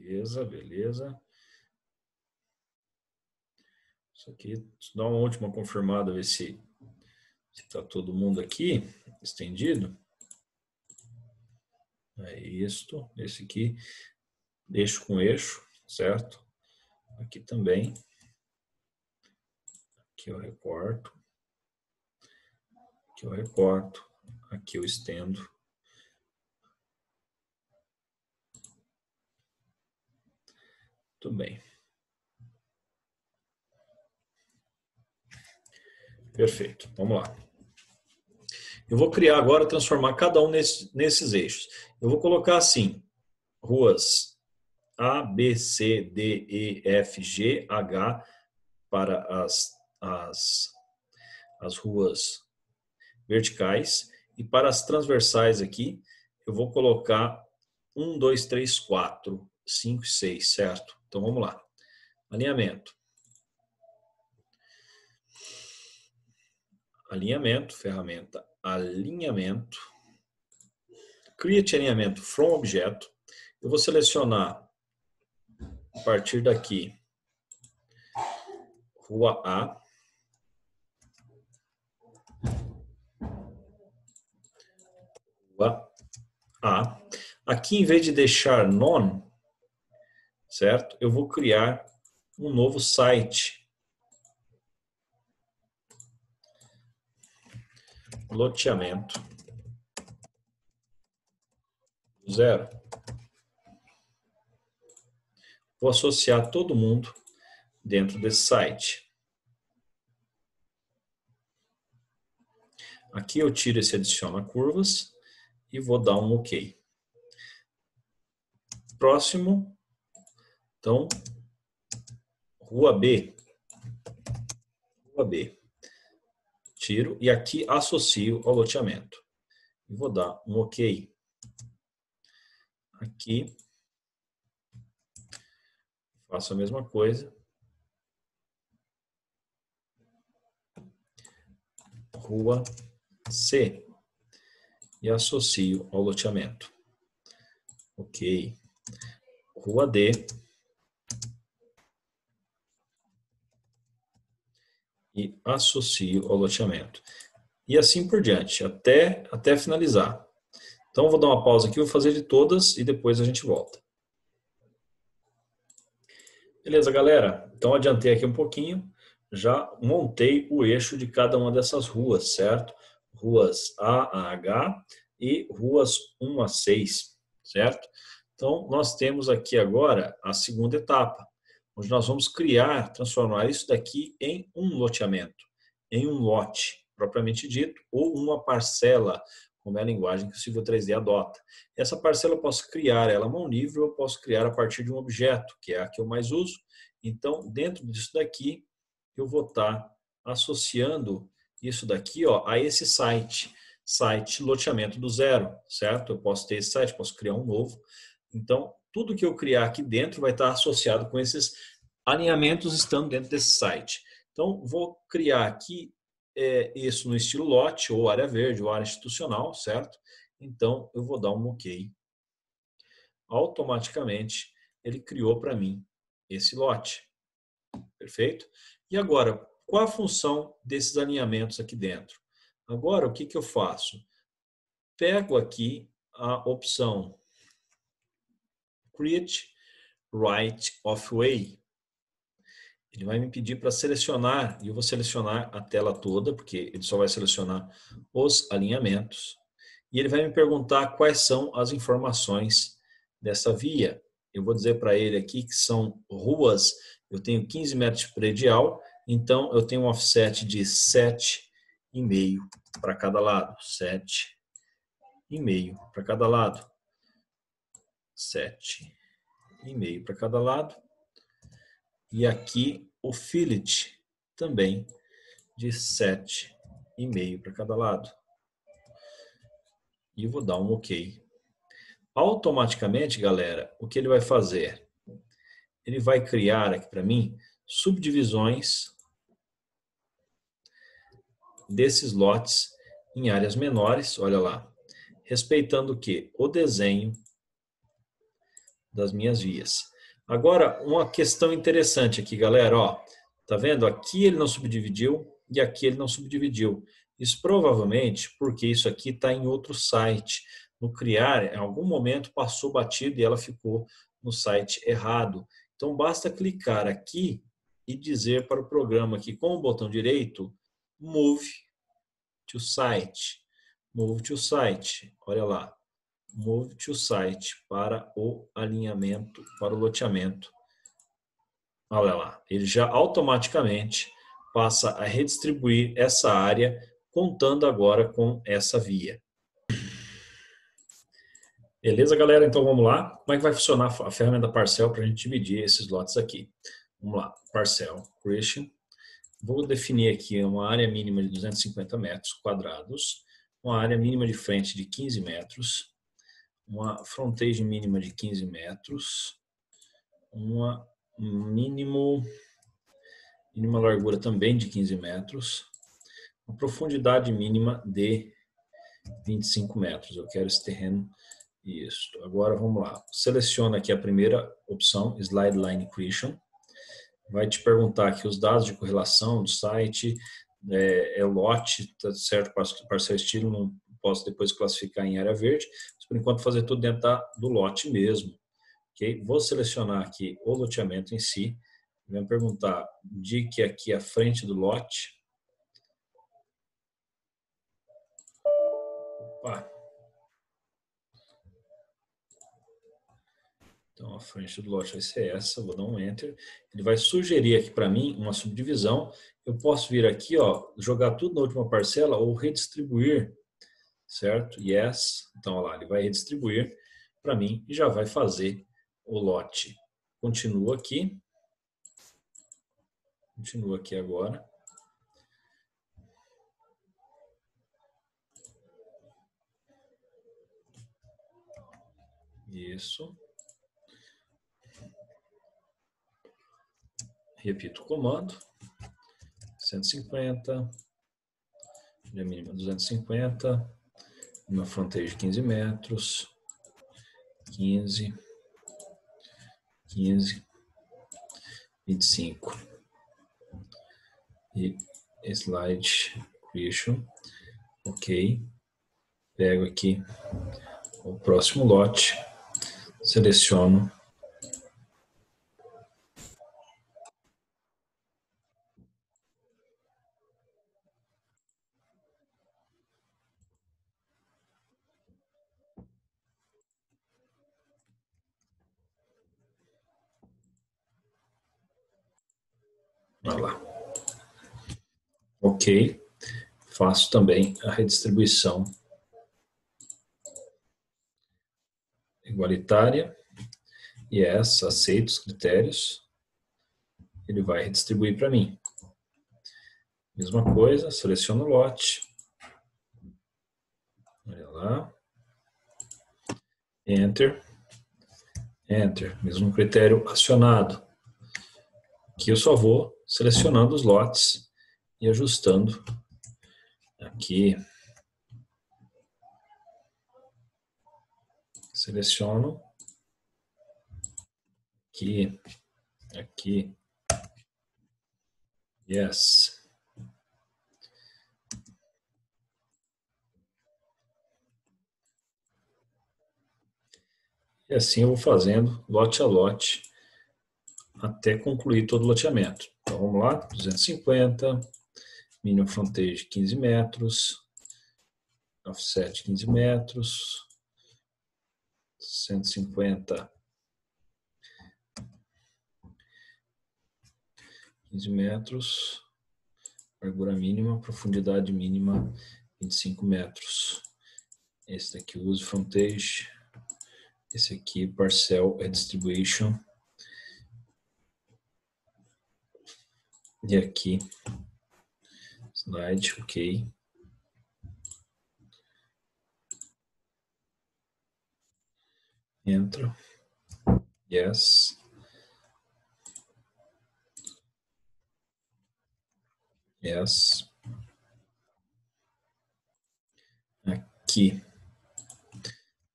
Beleza, beleza. Isso aqui, dá uma última confirmada, ver se está todo mundo aqui estendido. É isto. Esse aqui, eixo com eixo, certo? Aqui também. Aqui eu recorto. Aqui eu recorto. Aqui eu estendo. Tudo bem. Perfeito. Vamos lá. Eu vou criar agora, transformar cada um nesses eixos. Eu vou colocar assim, ruas A, B, C, D, E, F, G, H para as ruas verticais. E para as transversais aqui, eu vou colocar 1, 2, 3, 4, 5 e 6, certo? Então vamos lá. Alinhamento. Alinhamento, ferramenta alinhamento. Create alinhamento from objeto. Eu vou selecionar a partir daqui rua A. Rua A. Aqui, em vez de deixar none, certo? Eu vou criar um novo site. Loteamento 0. Vou associar todo mundo dentro desse site. Aqui eu tiro esse adiciona curvas e vou dar um OK. Próximo, então, rua B. Rua B. Tiro e aqui associo ao loteamento. E vou dar um OK. Aqui, faço a mesma coisa. Rua C. E associo ao loteamento. OK. Rua D. E associo ao loteamento. E assim por diante, até finalizar. Então, eu vou dar uma pausa aqui, vou fazer de todas e depois a gente volta. Beleza, galera? Então, adiantei aqui um pouquinho. Já montei o eixo de cada uma dessas ruas, certo? Ruas A a H e ruas 1 a 6, certo? Então, nós temos aqui agora a segunda etapa, onde nós vamos transformar isso daqui em um loteamento, em um lote, propriamente dito, ou uma parcela, como é a linguagem que o Civil 3D adota. Essa parcela eu posso criar ela à mão livre, ou eu posso criar a partir de um objeto, que é a que eu mais uso. Então, dentro disso daqui, eu vou estar associando isso daqui, ó, a esse site loteamento do zero, certo? Eu posso ter esse site, posso criar um novo. Então, tudo que eu criar aqui dentro vai estar associado com esses alinhamentos estando dentro desse site. Então, vou criar aqui isso no estilo lote, ou área verde, ou área institucional, certo? Então, eu vou dar um OK. Automaticamente, ele criou para mim esse lote. Perfeito? E agora, qual a função desses alinhamentos aqui dentro? Agora, o que eu faço? Pego aqui a opção Create Right of Way. Ele vai me pedir para selecionar, e eu vou selecionar a tela toda, porque ele só vai selecionar os alinhamentos. E ele vai me perguntar quais são as informações dessa via. Eu vou dizer para ele aqui que são ruas, eu tenho 15 metros de predial, então eu tenho um offset de 7,5 para cada lado. 7,5 para cada lado. 7,5 para cada lado. E aqui o fillet também de 7,5 para cada lado. E eu vou dar um OK. Automaticamente, galera, o que ele vai fazer? Ele vai criar aqui para mim subdivisões desses lotes em áreas menores, olha lá, respeitando o quê? O desenho das minhas vias. Agora, uma questão interessante aqui, galera, ó. Tá vendo? Aqui ele não subdividiu e aqui ele não subdividiu. Isso provavelmente porque isso aqui está em outro site. No criar, em algum momento passou batido e ela ficou no site errado. Então basta clicar aqui e dizer para o programa que com o botão direito, Move to Site. Move to Site. Olha lá. Move to Site para o alinhamento, para o loteamento. Olha lá, ele já automaticamente passa a redistribuir essa área, contando agora com essa via. Beleza, galera? Então vamos lá. Como é que vai funcionar a ferramenta Parcel para a gente dividir esses lotes aqui? Vamos lá, Parcel Creation. Vou definir aqui uma área mínima de 250 metros quadrados, uma área mínima de frente de 15 metros, uma frontage mínima de 15 metros, uma mínima largura também de 15 metros, uma profundidade mínima de 25 metros. Eu quero esse terreno. Isso. Agora vamos lá. Seleciona aqui a primeira opção, Slide Line Creation. Vai te perguntar aqui os dados de correlação do site, lote, tá certo? Parcel estilo, não posso depois classificar em área verde, mas por enquanto fazer tudo dentro do lote mesmo. Okay? Vou selecionar aqui o loteamento em si. Vai me perguntar, indique aqui a frente do lote. Opa. Então, a frente do lote vai ser essa, vou dar um Enter. Ele vai sugerir aqui para mim uma subdivisão. Eu posso vir aqui, ó, jogar tudo na última parcela ou redistribuir, certo? Yes. Então, olha lá, ele vai redistribuir para mim e já vai fazer o lote. Continua aqui. Continua aqui agora. Isso. Repito o comando. 150. Área mínima 250. Uma fronteira de 15 metros. 15. 15. 25. E slide creation. Ok. Pego aqui o próximo lote. Seleciono. Olha lá. Ok. Faço também a redistribuição igualitária. E essa, aceito os critérios. Ele vai redistribuir para mim. Mesma coisa, seleciono o lote. Olha lá. Enter. Enter. Mesmo critério acionado. Aqui eu só vou selecionando os lotes e ajustando aqui. Seleciono. Aqui. Aqui. Yes. E assim eu vou fazendo lote a lote até concluir todo o loteamento. Então vamos lá, 250, mínimo frontage 15 metros, offset 15 metros, 150, 15 metros, largura mínima, profundidade mínima 25 metros. Esse daqui use frontage, esse aqui parcel redistribution. E aqui, slide, ok. Entro. Yes. Yes. Aqui.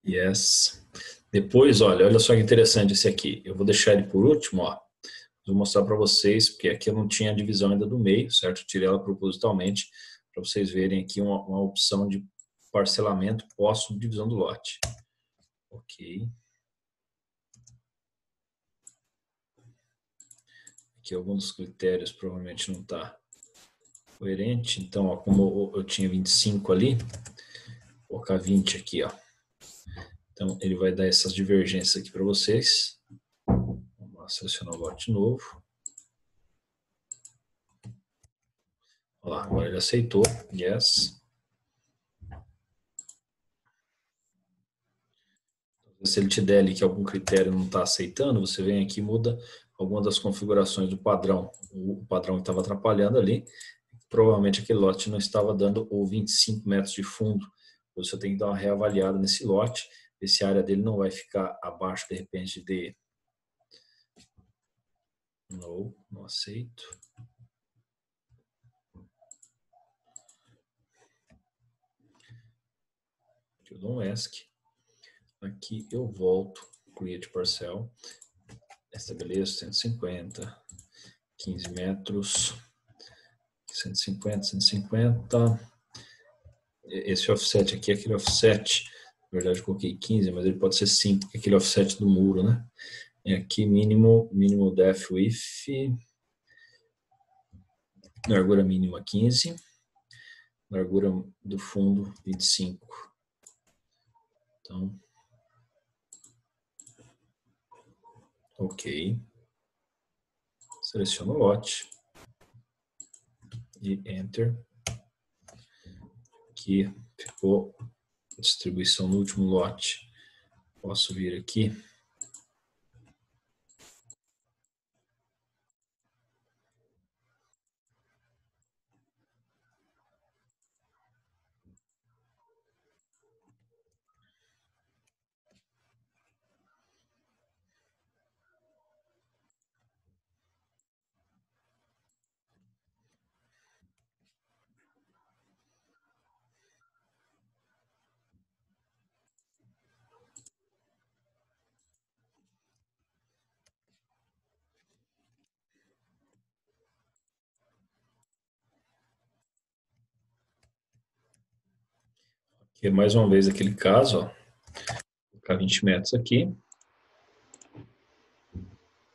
Yes. Depois, olha só que interessante esse aqui. Eu vou deixar ele por último, ó. Vou mostrar para vocês, porque aqui eu não tinha a divisão ainda do meio, certo? Eu tirei ela propositalmente para vocês verem aqui uma opção de parcelamento pós-subdivisão do lote. Ok. Aqui alguns dos critérios provavelmente não está coerente. Então, ó, como eu tinha 25 ali, vou colocar 20 aqui, ó. Então, ele vai dar essas divergências aqui para vocês. Vamos lá, selecionar o lote novo. Olha lá, agora ele aceitou. Yes. Se ele te der ali que algum critério não está aceitando, você vem aqui e muda alguma das configurações do padrão. O padrão que estava atrapalhando ali, provavelmente aquele lote não estava dando o 25 metros de fundo. Você tem que dar uma reavaliada nesse lote, ver se a área dele não vai ficar abaixo, de repente, de... Não aceito. Eu dou um ESC. Aqui eu volto, create parcel. Estabeleço 150, 15 metros, 150, 150. Esse offset aqui é aquele offset, na verdade eu coloquei 15, mas ele pode ser 5, que é aquele offset do muro, né? E aqui mínimo depth width, largura mínima 15, largura do fundo 25. Então, ok. Seleciono o lote e enter. Aqui ficou a distribuição no último lote. Posso vir aqui. Aqui, mais uma vez aquele caso, ó. Vou colocar 20 metros aqui.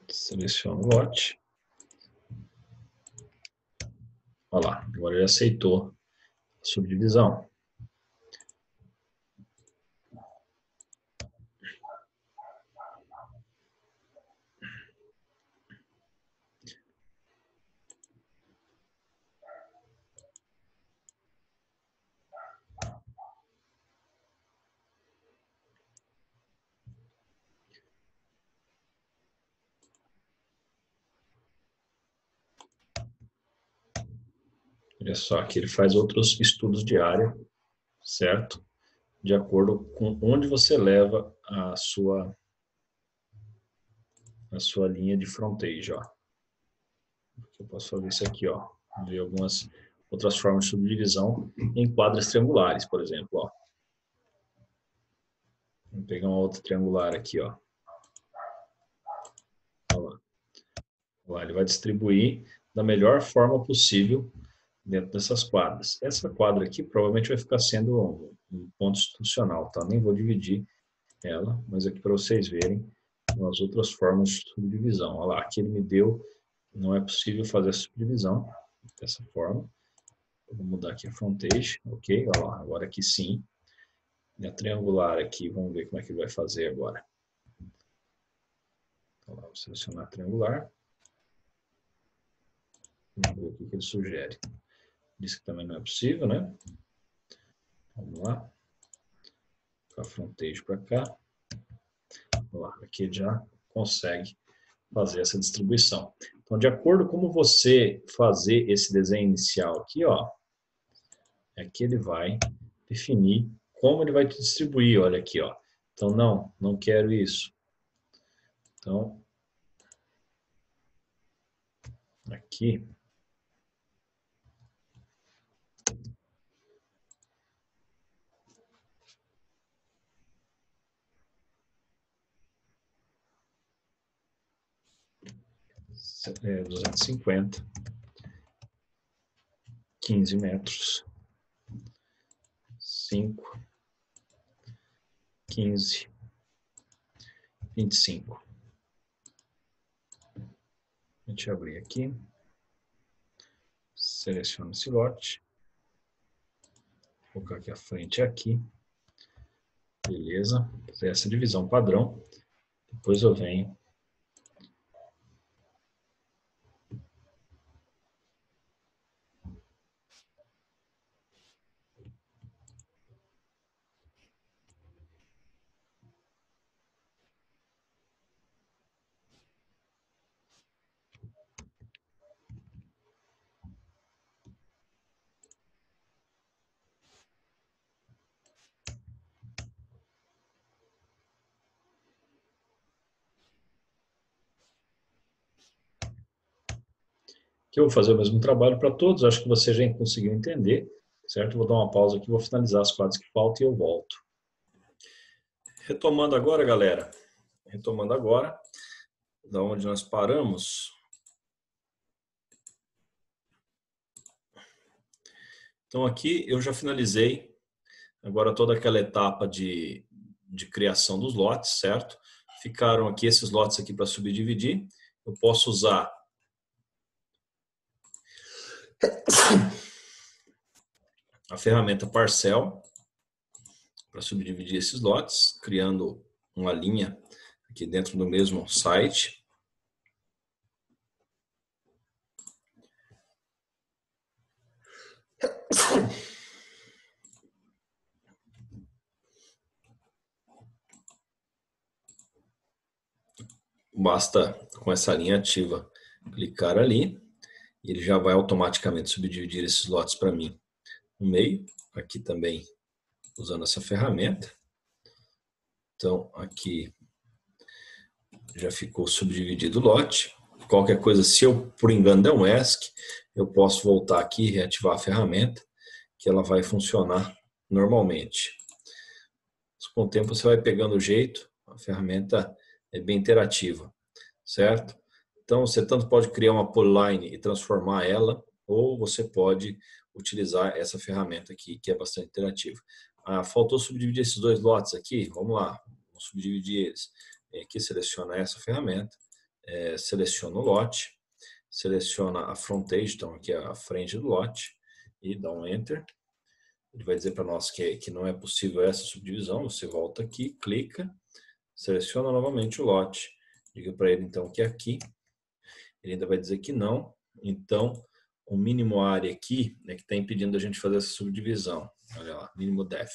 Seleciono o lote. Olha lá, agora ele aceitou a subdivisão. Olha só, aqui ele faz outros estudos de área, certo? De acordo com onde você leva a sua linha de frontage, ó. Eu posso fazer isso aqui, ó. Ver algumas outras formas de subdivisão em quadras triangulares, por exemplo, ó. Vamos pegar uma outra triangular aqui, ó. Olha lá. Olha lá, ele vai distribuir da melhor forma possível dentro dessas quadras. Essa quadra aqui provavelmente vai ficar sendo um ponto institucional, tá? Nem vou dividir ela, mas aqui para vocês verem as outras formas de subdivisão. Olha lá, aqui ele me deu, não é possível fazer a subdivisão dessa forma. Eu vou mudar aqui a frontage, ok? Olha lá, agora aqui sim. E a triangular aqui, vamos ver como é que ele vai fazer agora. Então, vou selecionar a triangular. Vamos ver o que ele sugere. Diz que também não é possível, né? Vamos lá. Com a frontage para cá. Lá, aqui ele já consegue fazer essa distribuição. Então, de acordo com como você fazer esse desenho inicial aqui, ó, aqui ele vai definir como ele vai te distribuir, olha aqui, ó. Então, não quero isso. Então, aqui, 250, 15 metros, 5, 15, 25. A gente abrir aqui, seleciono esse lote, vou colocar aqui a frente aqui, beleza, fazer essa divisão padrão, depois eu venho que eu vou fazer o mesmo trabalho para todos, acho que você já conseguiu entender, certo? Vou dar uma pausa aqui, vou finalizar as quadras que faltam e eu volto. Retomando agora, galera, da onde nós paramos. Então aqui eu já finalizei agora toda aquela etapa de criação dos lotes, certo? Ficaram aqui esses lotes aqui para subdividir. Eu posso usar a ferramenta Parcel para subdividir esses lotes, criando uma linha aqui dentro do mesmo site. Basta, com essa linha ativa, clicar ali e ele já vai automaticamente subdividir esses lotes para mim no meio. Aqui também usando essa ferramenta. Então, aqui já ficou subdividido o lote. Qualquer coisa, se eu por engano der um ESC, eu posso voltar aqui e reativar a ferramenta, que ela vai funcionar normalmente. Com o tempo você vai pegando o jeito, a ferramenta é bem interativa, certo? Então você tanto pode criar uma polyline e transformar ela, ou você pode utilizar essa ferramenta aqui, que é bastante interativa. Faltou subdividir esses dois lotes aqui, vamos lá, vamos subdividir eles. Aqui seleciona essa ferramenta, seleciona o lote, seleciona a frontage, então aqui é a frente do lote, e dá um Enter. Ele vai dizer para nós que não é possível essa subdivisão, você volta aqui, clica, seleciona novamente o lote, diga para ele então que é aqui, ele ainda vai dizer que não, então o mínimo área aqui é que está impedindo a gente fazer essa subdivisão, olha lá, mínimo def.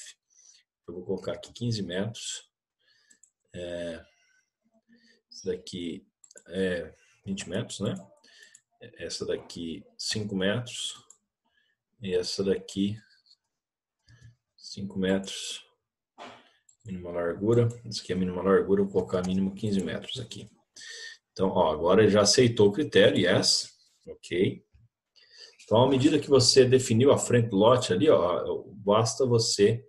Eu vou colocar aqui 15 metros, esse daqui é 20 metros, né? Essa daqui 5 metros e essa daqui 5 metros, mínima largura, essa aqui é a mínima largura, eu vou colocar mínimo 15 metros aqui. Então, ó, agora ele já aceitou o critério, yes, ok. Então, à medida que você definiu a frente do lote ali, ó, basta você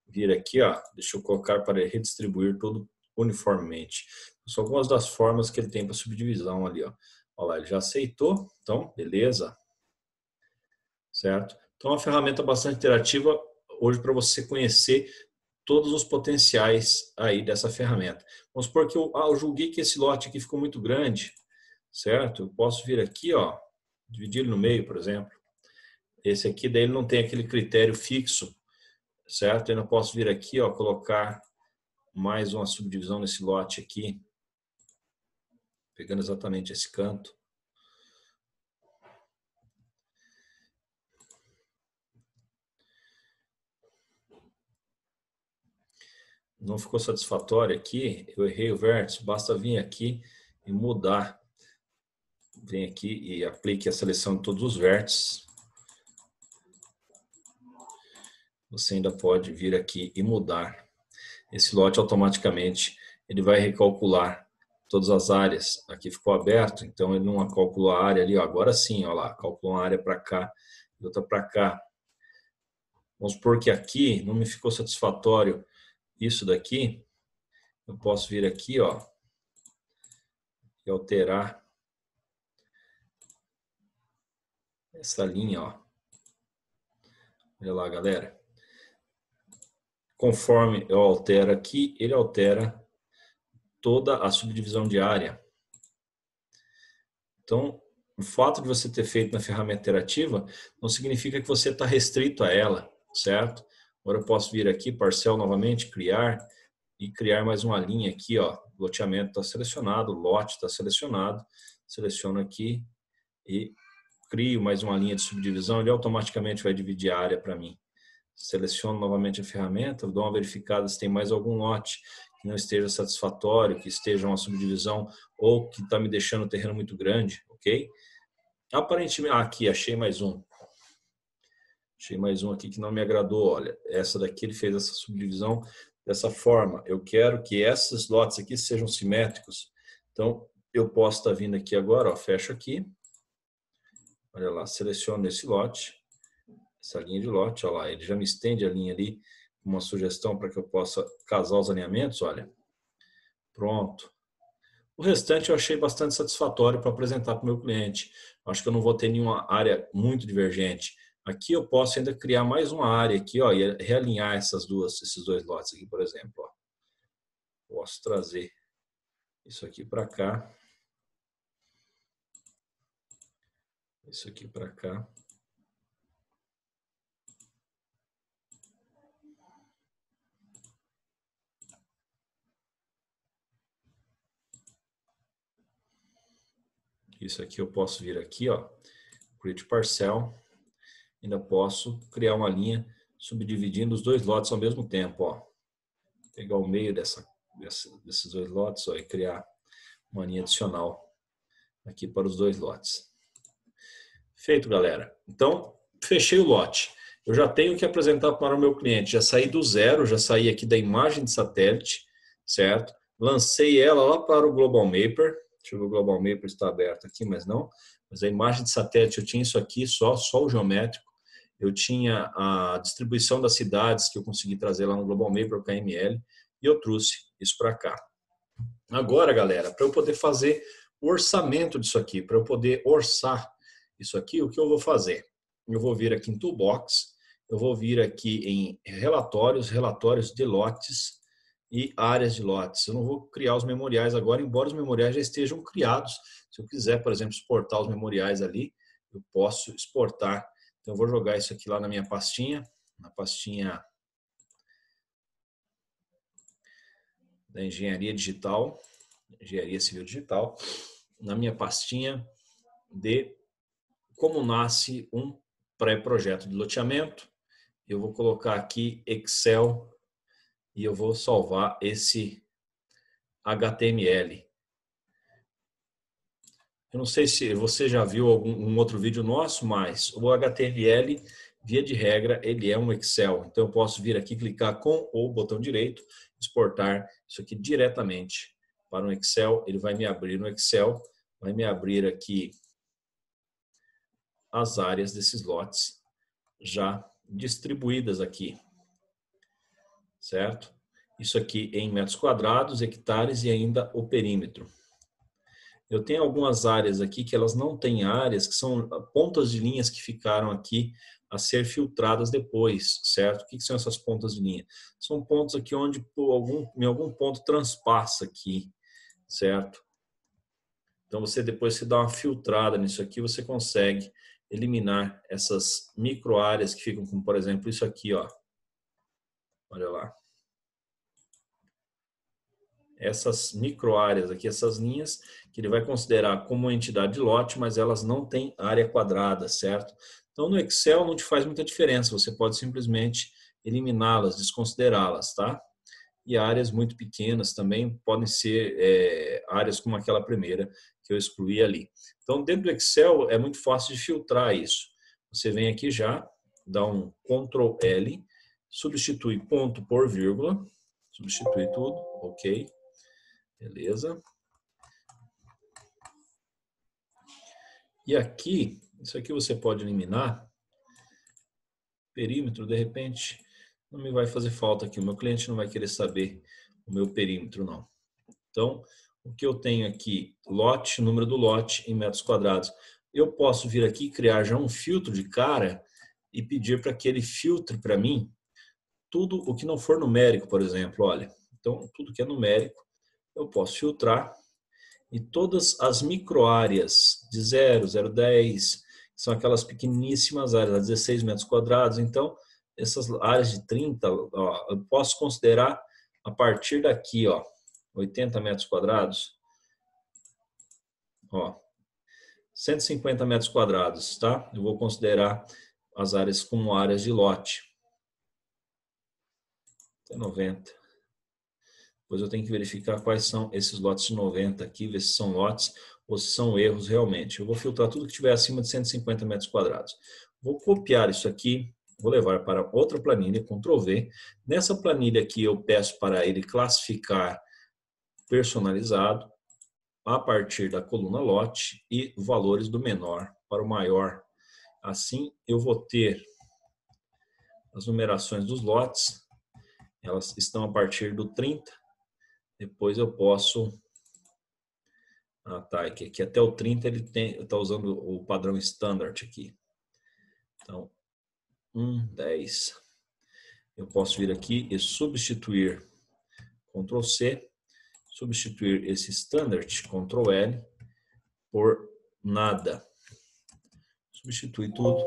vir aqui, ó, deixa eu colocar para redistribuir tudo uniformemente. São algumas das formas que ele tem para subdivisão ali, ó. Olha lá, ele já aceitou, então, beleza. Certo? Então, é uma ferramenta bastante interativa hoje para você conhecer todos os potenciais aí dessa ferramenta. Vamos supor que eu julguei que esse lote aqui ficou muito grande, certo? Eu posso vir aqui, ó, dividir ele no meio, por exemplo. Esse aqui, daí ele não tem aquele critério fixo, certo? Eu não posso vir aqui, ó, colocar mais uma subdivisão nesse lote aqui, pegando exatamente esse canto. Não ficou satisfatório aqui, eu errei o vértice, basta vir aqui e mudar. Vem aqui e aplique a seleção de todos os vértices. Você ainda pode vir aqui e mudar. Esse lote automaticamente, ele vai recalcular todas as áreas. Aqui ficou aberto, então ele não calculou a área ali. Ó. Agora sim, ó lá, calculou uma área para cá e outra para cá. Vamos supor que aqui não me ficou satisfatório isso daqui. Eu posso vir aqui, ó, e alterar essa linha, ó. Olha lá, galera. Conforme eu altero aqui, ele altera toda a subdivisão de área. Então, o fato de você ter feito na ferramenta interativa não significa que você está restrito a ela, certo? Agora eu posso vir aqui, parcel novamente, criar, e criar mais uma linha aqui, ó. Loteamento está selecionado, lote está selecionado. Seleciono aqui e crio mais uma linha de subdivisão. Ele automaticamente vai dividir a área para mim. Seleciono novamente a ferramenta, dou uma verificada se tem mais algum lote que não esteja satisfatório, que esteja uma subdivisão ou que está me deixando o terreno muito grande, ok? Aparentemente, aqui, achei mais um. Achei mais um aqui que não me agradou, olha. Essa daqui ele fez essa subdivisão dessa forma. Eu quero que esses lotes aqui sejam simétricos. Então, eu posso estar vindo aqui agora, ó, fecho aqui. Olha lá, seleciono esse lote, essa linha de lote, olha lá, ele já me estende a linha ali, uma sugestão para que eu possa casar os alinhamentos, olha. Pronto. O restante eu achei bastante satisfatório para apresentar para o meu cliente. Acho que eu não vou ter nenhuma área muito divergente. Aqui eu posso ainda criar mais uma área aqui, ó, e realinhar esses dois lotes aqui, por exemplo. Ó. Posso trazer isso aqui para cá. Isso aqui para cá. Isso aqui eu posso vir aqui, ó, create parcel. Ainda posso criar uma linha subdividindo os dois lotes ao mesmo tempo, ó. Pegar o meio desses dois lotes, ó, e criar uma linha adicional aqui para os dois lotes. Feito, galera. Então, fechei o lote. Eu já tenho que apresentar para o meu cliente. Já saí do zero, já saí aqui da imagem de satélite, certo? Lancei ela lá para o Global Mapper. Deixa eu ver, o Global Mapper está aberto aqui, mas não. Mas a imagem de satélite eu tinha isso aqui, só o geométrico. Eu tinha a distribuição das cidades que eu consegui trazer lá no Global Mapper, o KML, e eu trouxe isso para cá. Agora, galera, para eu poder fazer o orçamento disso aqui, para eu poder orçar isso aqui, o que eu vou fazer? Eu vou vir aqui em Toolbox, eu vou vir aqui em relatórios de lotes e áreas de lotes. Eu não vou criar os memoriais agora, embora os memoriais já estejam criados. Se eu quiser, por exemplo, exportar os memoriais ali, eu posso exportar. Então, eu vou jogar isso aqui lá na minha pastinha, na pastinha da engenharia digital, engenharia civil digital, na minha pastinha de como nasce um pré-projeto de loteamento. Eu vou colocar aqui Excel e eu vou salvar esse HTML. Eu não sei se você já viu um outro vídeo nosso, mas o HTML, via de regra, ele é um Excel. Então, eu posso vir aqui, clicar com o botão direito, exportar isso aqui diretamente para um Excel. Ele vai me abrir no Excel, vai me abrir aqui as áreas desses lotes já distribuídas aqui, certo? Isso aqui em metros quadrados, hectares e ainda o perímetro. Eu tenho algumas áreas aqui que elas não têm áreas, que são pontas de linhas que ficaram aqui a ser filtradas depois, certo? O que são essas pontas de linha? São pontos aqui onde em algum ponto transpassa aqui, certo? Então você depois se dá uma filtrada nisso aqui, você consegue eliminar essas micro áreas que ficam como, por exemplo, isso aqui, ó. Olha lá. Essas micro áreas aqui, essas linhas, que ele vai considerar como uma entidade de lote, mas elas não têm área quadrada, certo? Então, no Excel não te faz muita diferença, você pode simplesmente eliminá-las, desconsiderá-las, tá? E áreas muito pequenas também podem ser áreas como aquela primeira que eu excluí ali. Então, dentro do Excel é muito fácil de filtrar isso. Você vem aqui já, dá um Ctrl L, substitui ponto por vírgula, substitui tudo, ok. Beleza. E aqui, isso aqui você pode eliminar. Perímetro, de repente, não me vai fazer falta aqui. O meu cliente não vai querer saber o meu perímetro, não. Então, o que eu tenho aqui? Lote, número do lote em metros quadrados. eu posso vir aqui e criar já um filtro de cara e pedir para que ele filtre para mim tudo o que não for numérico, por exemplo. Olha, então tudo que é numérico eu posso filtrar e todas as microáreas de 0, 0,10, que são aquelas pequeníssimas áreas, 16 metros quadrados. Então, essas áreas de 30, ó, eu posso considerar a partir daqui, ó, 80 metros quadrados, ó, 150 metros quadrados, tá? Eu vou considerar as áreas como áreas de lote. Até 90. Depois eu tenho que verificar quais são esses lotes de 90 aqui, ver se são lotes ou se são erros realmente. Eu vou filtrar tudo que estiver acima de 150 metros quadrados. Vou copiar isso aqui, vou levar para outra planilha, Ctrl V. Nessa planilha aqui eu peço para ele classificar personalizado a partir da coluna lote e valores do menor para o maior. Assim eu vou ter as numerações dos lotes, elas estão a partir do 30. Depois eu posso... tá, aqui até o 30 ele está usando o padrão standard aqui. Então, 10. Eu posso vir aqui e substituir, Ctrl C, substituir esse standard, Ctrl L, por nada. Substitui tudo,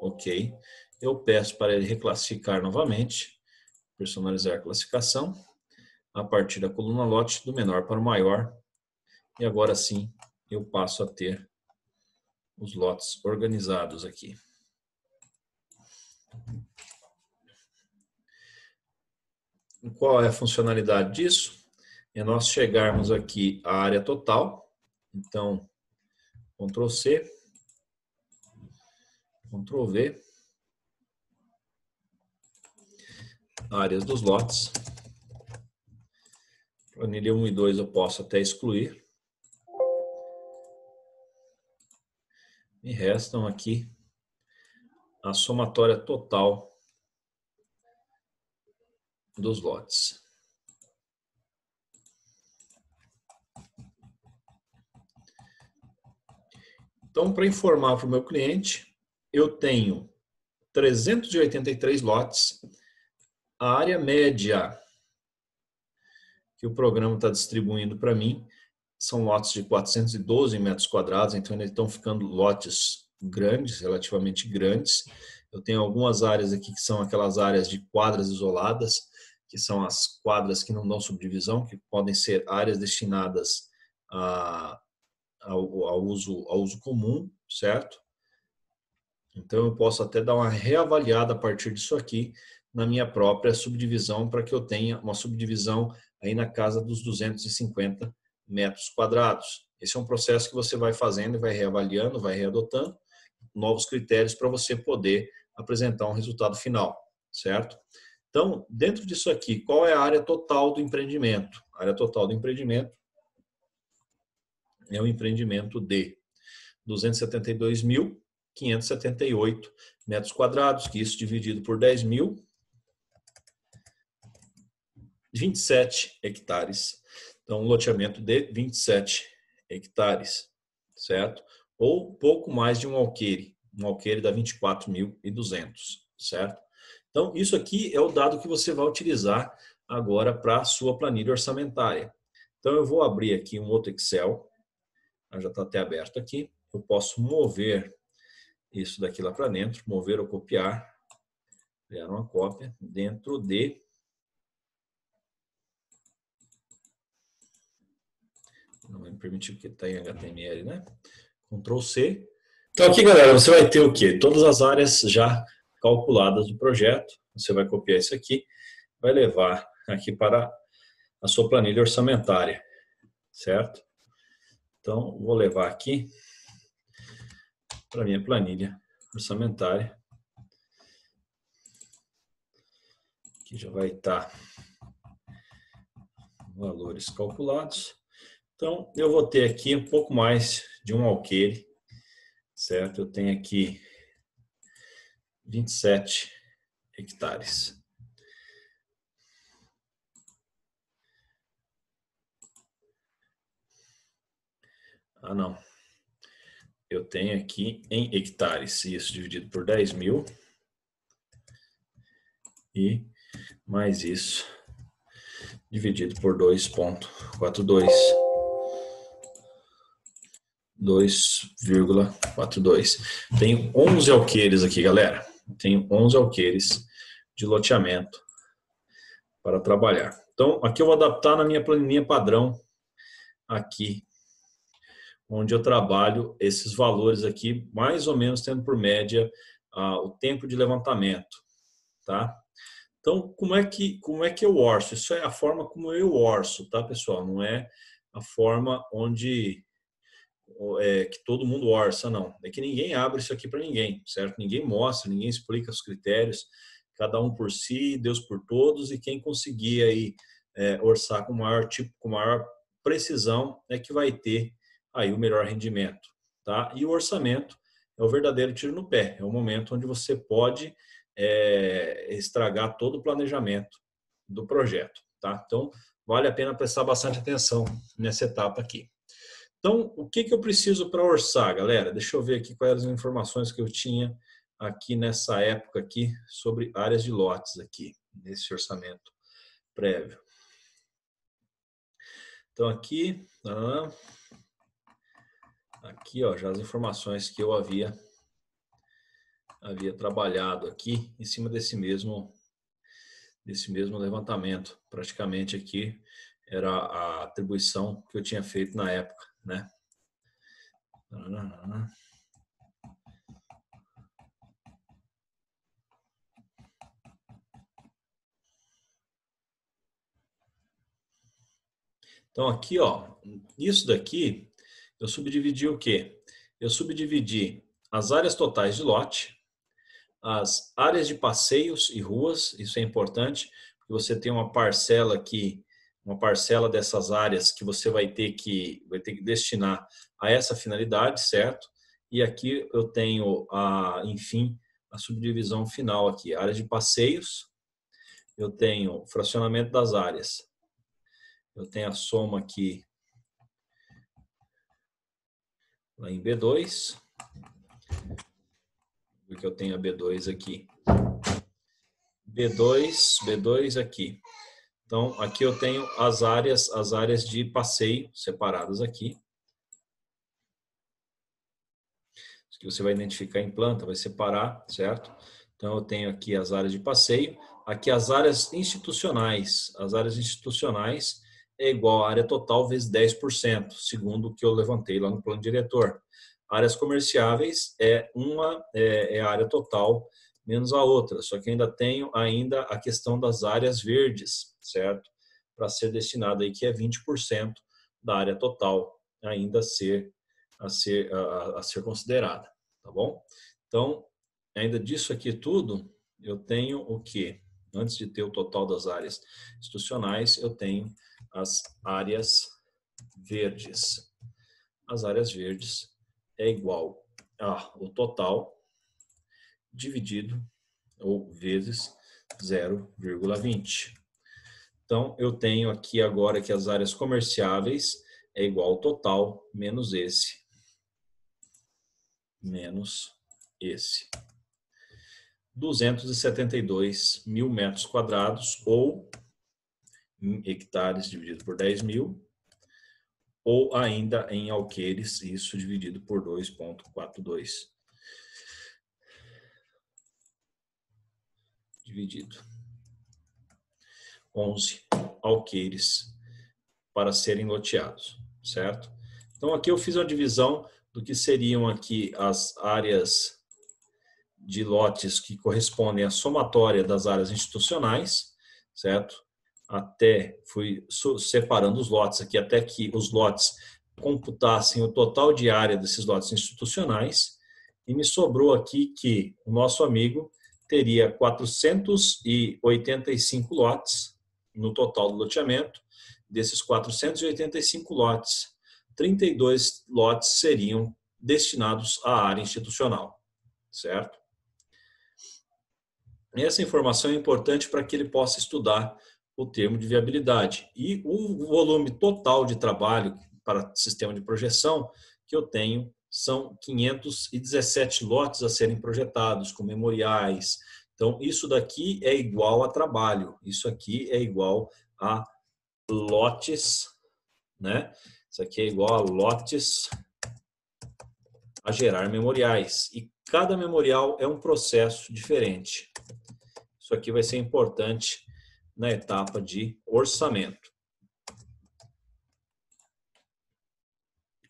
ok. Eu peço para ele reclassificar novamente, personalizar a classificação, a partir da coluna lote, do menor para o maior. E agora sim, eu passo a ter os lotes organizados aqui. E qual é a funcionalidade disso? É nós chegarmos aqui à área total. Então, Ctrl C, Ctrl V, áreas dos lotes. Planilha 1 e 2 eu posso até excluir. Me restam aqui a somatória total dos lotes. Então, para informar para o meu cliente, eu tenho 383 lotes. A área média que o programa está distribuindo para mim são lotes de 412 metros quadrados, então eles estão ficando lotes grandes, relativamente grandes. Eu tenho algumas áreas aqui que são aquelas áreas de quadras isoladas, que são as quadras que não dão subdivisão, que podem ser áreas destinadas ao uso comum, certo? Então eu posso até dar uma reavaliada a partir disso aqui na minha própria subdivisão, para que eu tenha uma subdivisão aí na casa dos 250 metros quadrados. Esse é um processo que você vai fazendo e vai reavaliando, vai readotando novos critérios para você poder apresentar um resultado final, certo? Então, dentro disso aqui, qual é a área total do empreendimento? A área total do empreendimento é um empreendimento de 272.578 metros quadrados, que isso dividido por 10 mil, 27 hectares. Então, um loteamento de 27 hectares, certo? Ou pouco mais de um alqueire. Um alqueire dá 24.200, certo? Então, isso aqui é o dado que você vai utilizar agora para a sua planilha orçamentária. Então, eu vou abrir aqui um outro Excel. Já está até aberto aqui. Eu posso mover isso daqui lá para dentro, mover ou copiar, criar uma cópia dentro de... Não vai me permitir porque está em HTML, né? Ctrl C. Então aqui, galera, você vai ter o quê? Todas as áreas já calculadas do projeto. Você vai copiar isso aqui, vai levar aqui para a sua planilha orçamentária, certo? Então, vou levar aqui para a minha planilha orçamentária. Aqui já vai estar valores calculados. Então, eu vou ter aqui um pouco mais de um alqueire, certo? Eu tenho aqui 27 hectares. Ah, não. eu tenho aqui em hectares, isso dividido por 10 mil e mais isso dividido por 2,42. 2,42. Tenho 11 alqueires aqui, galera. Tenho 11 alqueires de loteamento para trabalhar. Então, aqui eu vou adaptar na minha planilha padrão aqui, onde eu trabalho esses valores aqui, mais ou menos tendo por média o tempo de levantamento, tá? Então, como é que eu orço? Isso é a forma como eu orço, tá, pessoal? Não é a forma onde que todo mundo orça, não. É que ninguém abre isso aqui para ninguém, certo? Ninguém mostra, ninguém explica os critérios, cada um por si, Deus por todos, e quem conseguir aí orçar com maior precisão é que vai ter aí o melhor rendimento, tá? E o orçamento é o verdadeiro tiro no pé, é o momento onde você pode estragar todo o planejamento do projeto, tá? Então, vale a pena prestar bastante atenção nessa etapa aqui. Então, o que eu preciso para orçar, galera? Deixa eu ver aqui quais eram as informações que eu tinha aqui nessa época aqui sobre áreas de lotes aqui, nesse orçamento prévio. Então, aqui ó, já as informações que eu havia trabalhado aqui em cima desse mesmo levantamento. Praticamente aqui era a atribuição que eu tinha feito na época, né? Então aqui, ó, isso daqui eu subdividi o quê? Eu subdividi as áreas totais de lote, as áreas de passeios e ruas, isso é importante, porque você tem uma parcela aqui, uma parcela dessas áreas que você vai ter que destinar a essa finalidade, certo? E aqui eu tenho, enfim, a subdivisão final aqui, áreas de passeios, eu tenho fracionamento das áreas, eu tenho a soma aqui lá em B2, porque eu tenho a B2 aqui. B2 aqui. Então, aqui eu tenho as áreas de passeio separadas aqui. Isso que você vai identificar em planta, vai separar, certo? Então, eu tenho aqui as áreas de passeio. Aqui as áreas institucionais. As áreas institucionais é igual à área total vezes 10%, segundo o que eu levantei lá no plano diretor. Áreas comerciáveis é a área total menos a outra, só que ainda tenho a questão das áreas verdes, certo? Para ser destinado aí, que é 20% da área total ainda a ser considerada, tá bom? Então, ainda disso aqui tudo, eu tenho o quê? Antes de ter o total das áreas institucionais, eu tenho as áreas verdes. As áreas verdes é igual ao total dividido ou vezes 0,20. Então, eu tenho aqui agora que as áreas comerciáveis é igual ao total menos esse. Menos esse. 272 mil metros quadrados ou em hectares dividido por 10 mil ou ainda em alqueires, isso dividido por 2,42. Dividido. 11 alqueires para serem loteados, certo? Então aqui eu fiz uma divisão do que seriam aqui as áreas de lotes que correspondem à somatória das áreas institucionais, certo? Até fui separando os lotes aqui, até que os lotes computassem o total de área desses lotes institucionais, e me sobrou aqui que o nosso amigo teria 485 lotes no total do loteamento. Desses 485 lotes, 32 lotes seriam destinados à área institucional, certo? Essa informação é importante para que ele possa estudar o termo de viabilidade. E o volume total de trabalho para sistema de projeção que eu tenho são 517 lotes a serem projetados, com memoriais. Então, isso daqui é igual a trabalho. Isso aqui é igual a lotes, né? Isso aqui é igual a lotes a gerar memoriais. E cada memorial é um processo diferente. Isso aqui vai ser importante na etapa de orçamento.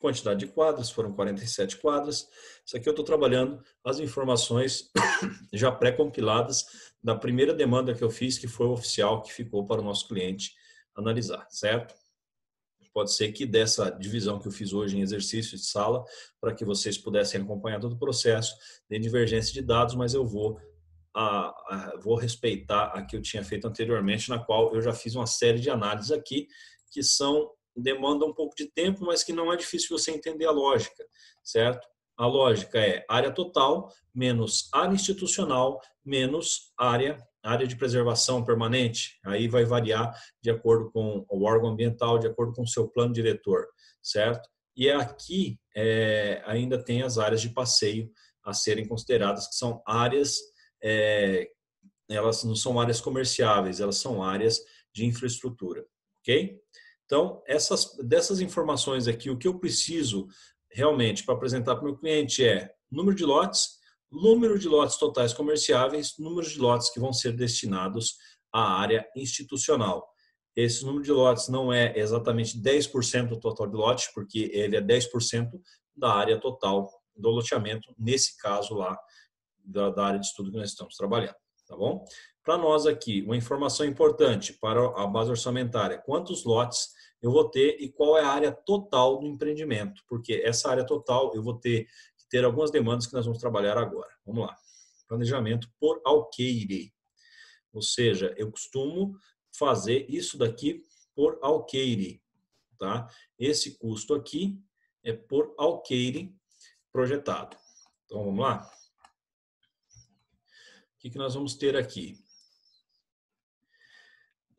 Quantidade de quadras, foram 47 quadras. Isso aqui eu estou trabalhando as informações já pré-compiladas da primeira demanda que eu fiz, que foi o oficial, que ficou para o nosso cliente analisar, certo? Pode ser que dessa divisão que eu fiz hoje em exercício de sala, para que vocês pudessem acompanhar todo o processo, de divergência de dados, mas eu vou respeitar a que eu tinha feito anteriormente, na qual eu já fiz uma série de análises aqui, que demandam um pouco de tempo, mas que não é difícil você entender a lógica, certo? A lógica é área total menos área institucional menos área de preservação permanente. Aí vai variar de acordo com o órgão ambiental, de acordo com o seu plano diretor, certo? E aqui ainda tem as áreas de passeio a serem consideradas, que são áreas, elas não são áreas comerciáveis, elas são áreas de infraestrutura, ok? Então, dessas informações aqui, o que eu preciso realmente para apresentar para o meu cliente é número de lotes totais comerciáveis, número de lotes que vão ser destinados à área institucional. Esse número de lotes não é exatamente 10% do total de lotes, porque ele é 10% da área total do loteamento, nesse caso lá, da área de estudo que nós estamos trabalhando, tá bom? Para nós aqui, uma informação importante para a base orçamentária: quantos lotes eu vou ter e qual é a área total do empreendimento, porque essa área total eu vou ter que ter algumas demandas que nós vamos trabalhar agora. Vamos lá. Planejamento por alqueire. Ou seja, eu costumo fazer isso daqui por alqueire, tá? Esse custo aqui é por alqueire projetado. Então, vamos lá. O que nós vamos ter aqui?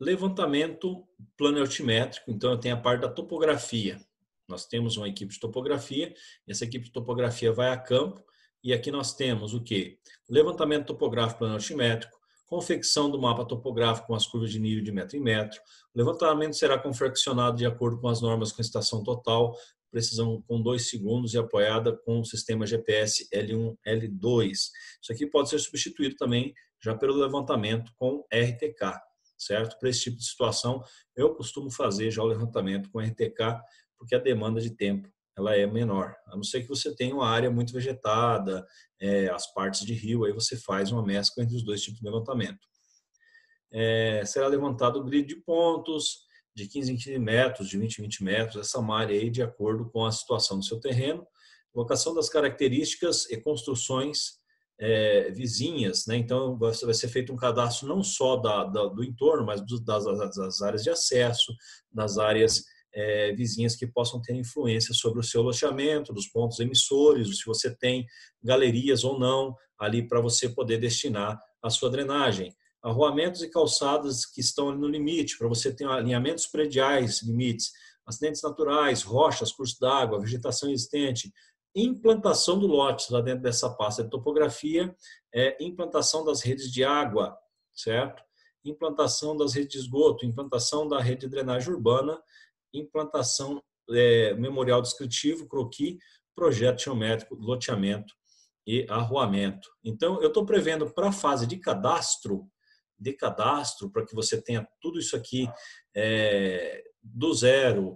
Levantamento plano-altimétrico. Então, eu tenho a parte da topografia. Nós temos uma equipe de topografia. Essa equipe de topografia vai a campo. E aqui nós temos o quê? Levantamento topográfico plano-altimétrico, confecção do mapa topográfico com as curvas de nível de metro em metro. O levantamento será confeccionado de acordo com as normas com estação total, precisão com 2 segundos e apoiada com o sistema GPS L1, L2. Isso aqui pode ser substituído também já pelo levantamento com RTK, certo? Para esse tipo de situação, eu costumo fazer já o levantamento com RTK, porque a demanda de tempo ela é menor. A não ser que você tenha uma área muito vegetada, as partes de rio, aí você faz uma mescla entre os dois tipos de levantamento. Será levantado o grid de pontos, de 15 em 15 metros, de 20 em 20 metros, essa malha aí de acordo com a situação do seu terreno. Locação das características e construções vizinhas, né? Então vai ser feito um cadastro não só do entorno, mas das áreas de acesso, das áreas vizinhas que possam ter influência sobre o seu loteamento, dos pontos emissores, se você tem galerias ou não ali para você poder destinar a sua drenagem. Arruamentos e calçadas que estão no limite, para você ter alinhamentos prediais, limites, acidentes naturais, rochas, cursos d'água, vegetação existente, implantação do lote lá dentro dessa pasta de topografia, implantação das redes de água, certo? Implantação das redes de esgoto, implantação da rede de drenagem urbana, implantação memorial descritivo, croquis, projeto geométrico, loteamento e arruamento. Então, eu estou prevendo para a fase de cadastro, para que você tenha tudo isso aqui do zero,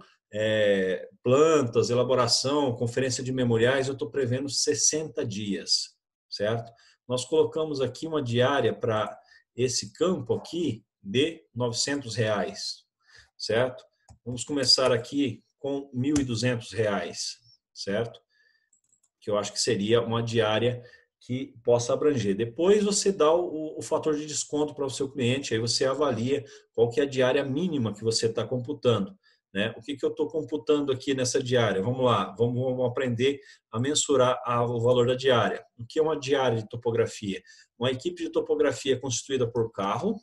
plantas, elaboração, conferência de memoriais, eu estou prevendo 60 dias, certo? Nós colocamos aqui uma diária para esse campo aqui de R$ 900, certo? Vamos começar aqui com R$ 1.200, certo? Que eu acho que seria uma diária que possa abranger. Depois você dá o fator de desconto para o seu cliente, aí você avalia qual que é a diária mínima que você está computando, né? O que eu estou computando aqui nessa diária? Vamos lá, vamos aprender a mensurar o valor da diária. O que é uma diária de topografia? Uma equipe de topografia constituída por carro,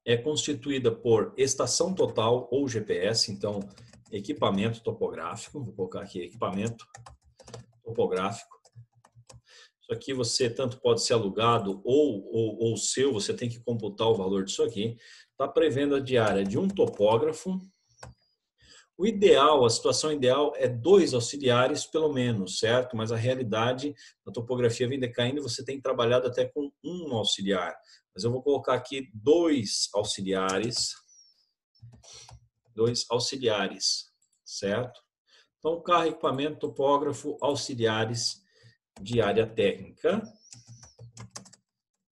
é constituída por estação total ou GPS, então equipamento topográfico, vou colocar aqui equipamento topográfico. Isso aqui você tanto pode ser alugado ou seu, você tem que computar o valor disso aqui. Está prevendo a diária de um topógrafo. O ideal, a situação ideal é 2 auxiliares pelo menos, certo? Mas a realidade da topografia vem decaindo e você tem trabalhado até com um auxiliar. Mas eu vou colocar aqui 2 auxiliares. 2 auxiliares, certo? Então, carro, equipamento, topógrafo, auxiliares de área técnica.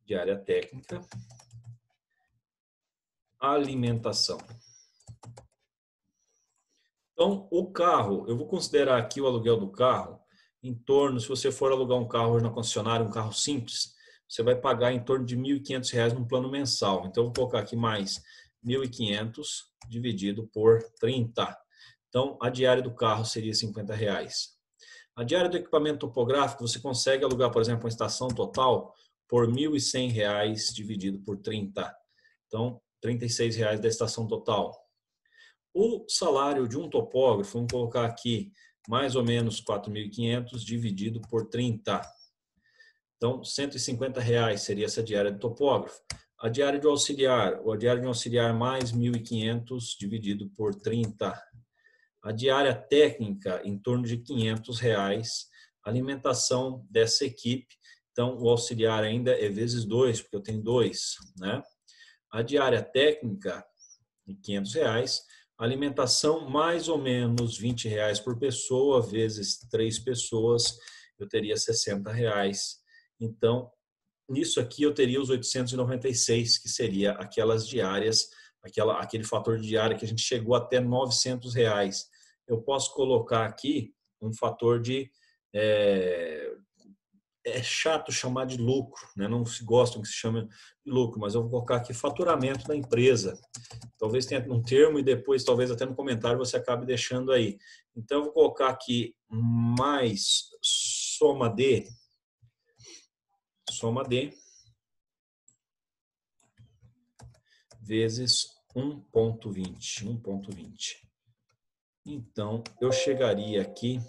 De área técnica. Alimentação. Então, o carro, eu vou considerar aqui o aluguel do carro em torno, se você for alugar um carro hoje na concessionária, um carro simples, você vai pagar em torno de R$ 1.500 no plano mensal. Então, eu vou colocar aqui mais 1.500 dividido por 30. Então, a diária do carro seria R$ 50. A diária do equipamento topográfico, você consegue alugar, por exemplo, uma estação total por R$ 1.100 dividido por 30. Então, R$ 36 da estação total. O salário de um topógrafo, vamos colocar aqui mais ou menos 4.500 dividido por 30. Então, R$ 150 seria essa diária do topógrafo. A diária do auxiliar, a diária de um auxiliar mais 1.500 dividido por 30. A diária técnica em torno de R$ 500. Alimentação dessa equipe. Então, o auxiliar ainda é vezes 2, porque eu tenho 2, né? A diária técnica, R$ 500. Alimentação, mais ou menos R$ 20 por pessoa, vezes 3 pessoas, eu teria R$ 60. Então, nisso aqui eu teria os 896, que seria aquelas diárias, aquele fator de diária que a gente chegou até R$ 900. Eu posso colocar aqui um fator de... É chato chamar de lucro, né? Não se gostam que se chame de lucro, mas eu vou colocar aqui faturamento da empresa. Talvez tenha um termo e depois, talvez até no comentário, você acabe deixando aí. Então, eu vou colocar aqui mais soma D vezes 1,20. 1,20. Então, eu chegaria aqui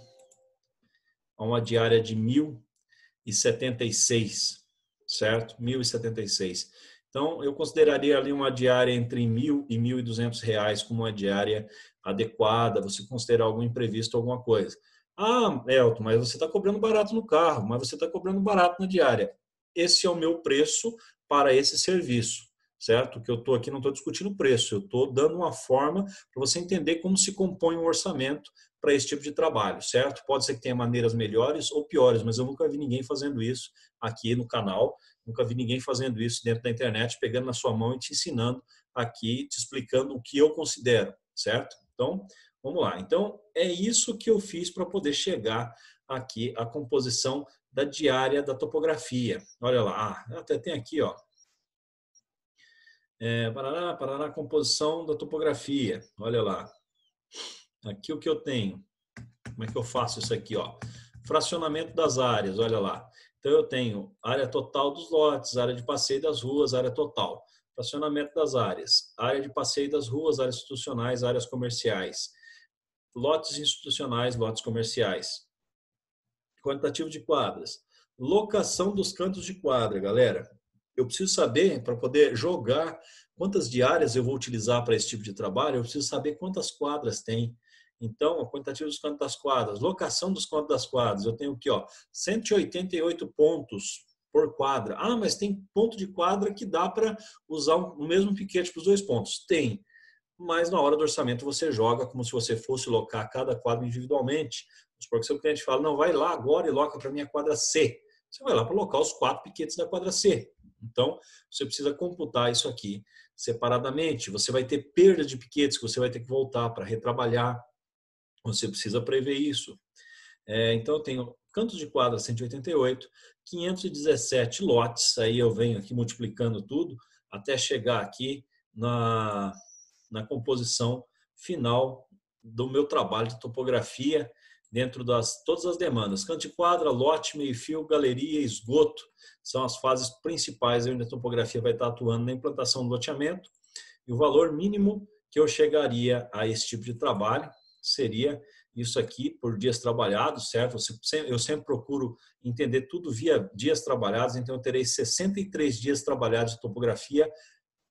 a uma diária de 1.076, certo? 1.076. Então, eu consideraria ali uma diária entre R$ 1.000 e R$ 1.200 como uma diária adequada, você considerar algum imprevisto, alguma coisa. Ah, Elton, mas você está cobrando barato no carro, mas você está cobrando barato na diária. Esse é o meu preço para esse serviço, certo? Que eu estou aqui, não estou discutindo o preço, eu estou dando uma forma para você entender como se compõe um orçamento para esse tipo de trabalho, certo? Pode ser que tenha maneiras melhores ou piores, mas eu nunca vi ninguém fazendo isso aqui no canal, nunca vi ninguém fazendo isso dentro da internet, pegando na sua mão e te ensinando aqui, te explicando o que eu considero, certo? Então, vamos lá. Então, é isso que eu fiz para poder chegar aqui à composição da diária da topografia. Olha lá, até tem aqui, ó. Paraná, composição da topografia. Olha lá. Aqui o que eu tenho. Como é que eu faço isso aqui, ó? Fracionamento das áreas, olha lá. Então, eu tenho área total dos lotes, área de passeio das ruas, área total. Fracionamento das áreas, área de passeio das ruas, áreas institucionais, áreas comerciais. Lotes institucionais, lotes comerciais. Quantitativo de quadras. Locação dos cantos de quadra, galera. Eu preciso saber, para poder jogar quantas diárias eu vou utilizar para esse tipo de trabalho, eu preciso saber quantas quadras tem. Então, o quantitativo dos cantos das quadras, locação dos cantos das quadras, eu tenho aqui, ó, 188 pontos por quadra. Ah, mas tem ponto de quadra que dá para usar o mesmo piquete para os 2 pontos. Tem, mas na hora do orçamento você joga como se você fosse locar cada quadra individualmente. Porque seu cliente fala, não, vai lá agora e loca para minha quadra C. Você vai lá para locar os 4 piquetes da quadra C. Então, você precisa computar isso aqui separadamente. Você vai ter perda de piquetes que você vai ter que voltar para retrabalhar. Você precisa prever isso. Então, eu tenho cantos de quadra 188, 517 lotes. Aí eu venho aqui multiplicando tudo até chegar aqui na composição final do meu trabalho de topografia dentro das todas as demandas. Canto de quadra, lote, meio-fio, galeria, esgoto são as fases principais onde a topografia vai estar atuando na implantação do loteamento. E o valor mínimo que eu chegaria a esse tipo de trabalho, seria isso aqui por dias trabalhados, certo? Eu sempre procuro entender tudo via dias trabalhados, então eu terei 63 dias trabalhados de topografia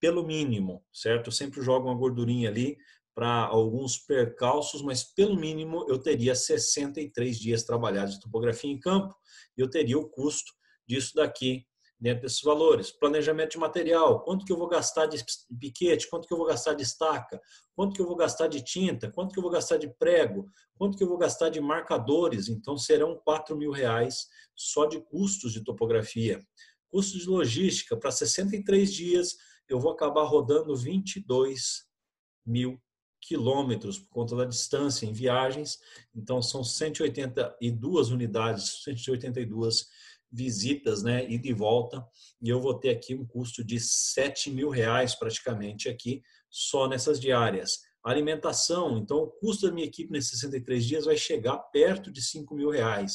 pelo mínimo, certo? Eu sempre jogo uma gordurinha ali para alguns percalços, mas pelo mínimo eu teria 63 dias trabalhados de topografia em campo e eu teria o custo disso daqui dentro desses valores. Planejamento de material, quanto que eu vou gastar de piquete, quanto que eu vou gastar de estaca, quanto que eu vou gastar de tinta, quanto que eu vou gastar de prego, quanto que eu vou gastar de marcadores, então serão R$4.000 só de custos de topografia. Custos de logística, para 63 dias, eu vou acabar rodando 22.000 quilômetros por conta da distância em viagens, então são 182 unidades, 182 visitas, né, ida e volta, e eu vou ter aqui um custo de R$7.000 praticamente aqui, só nessas diárias. Alimentação, então o custo da minha equipe nesses 63 dias vai chegar perto de R$5.000.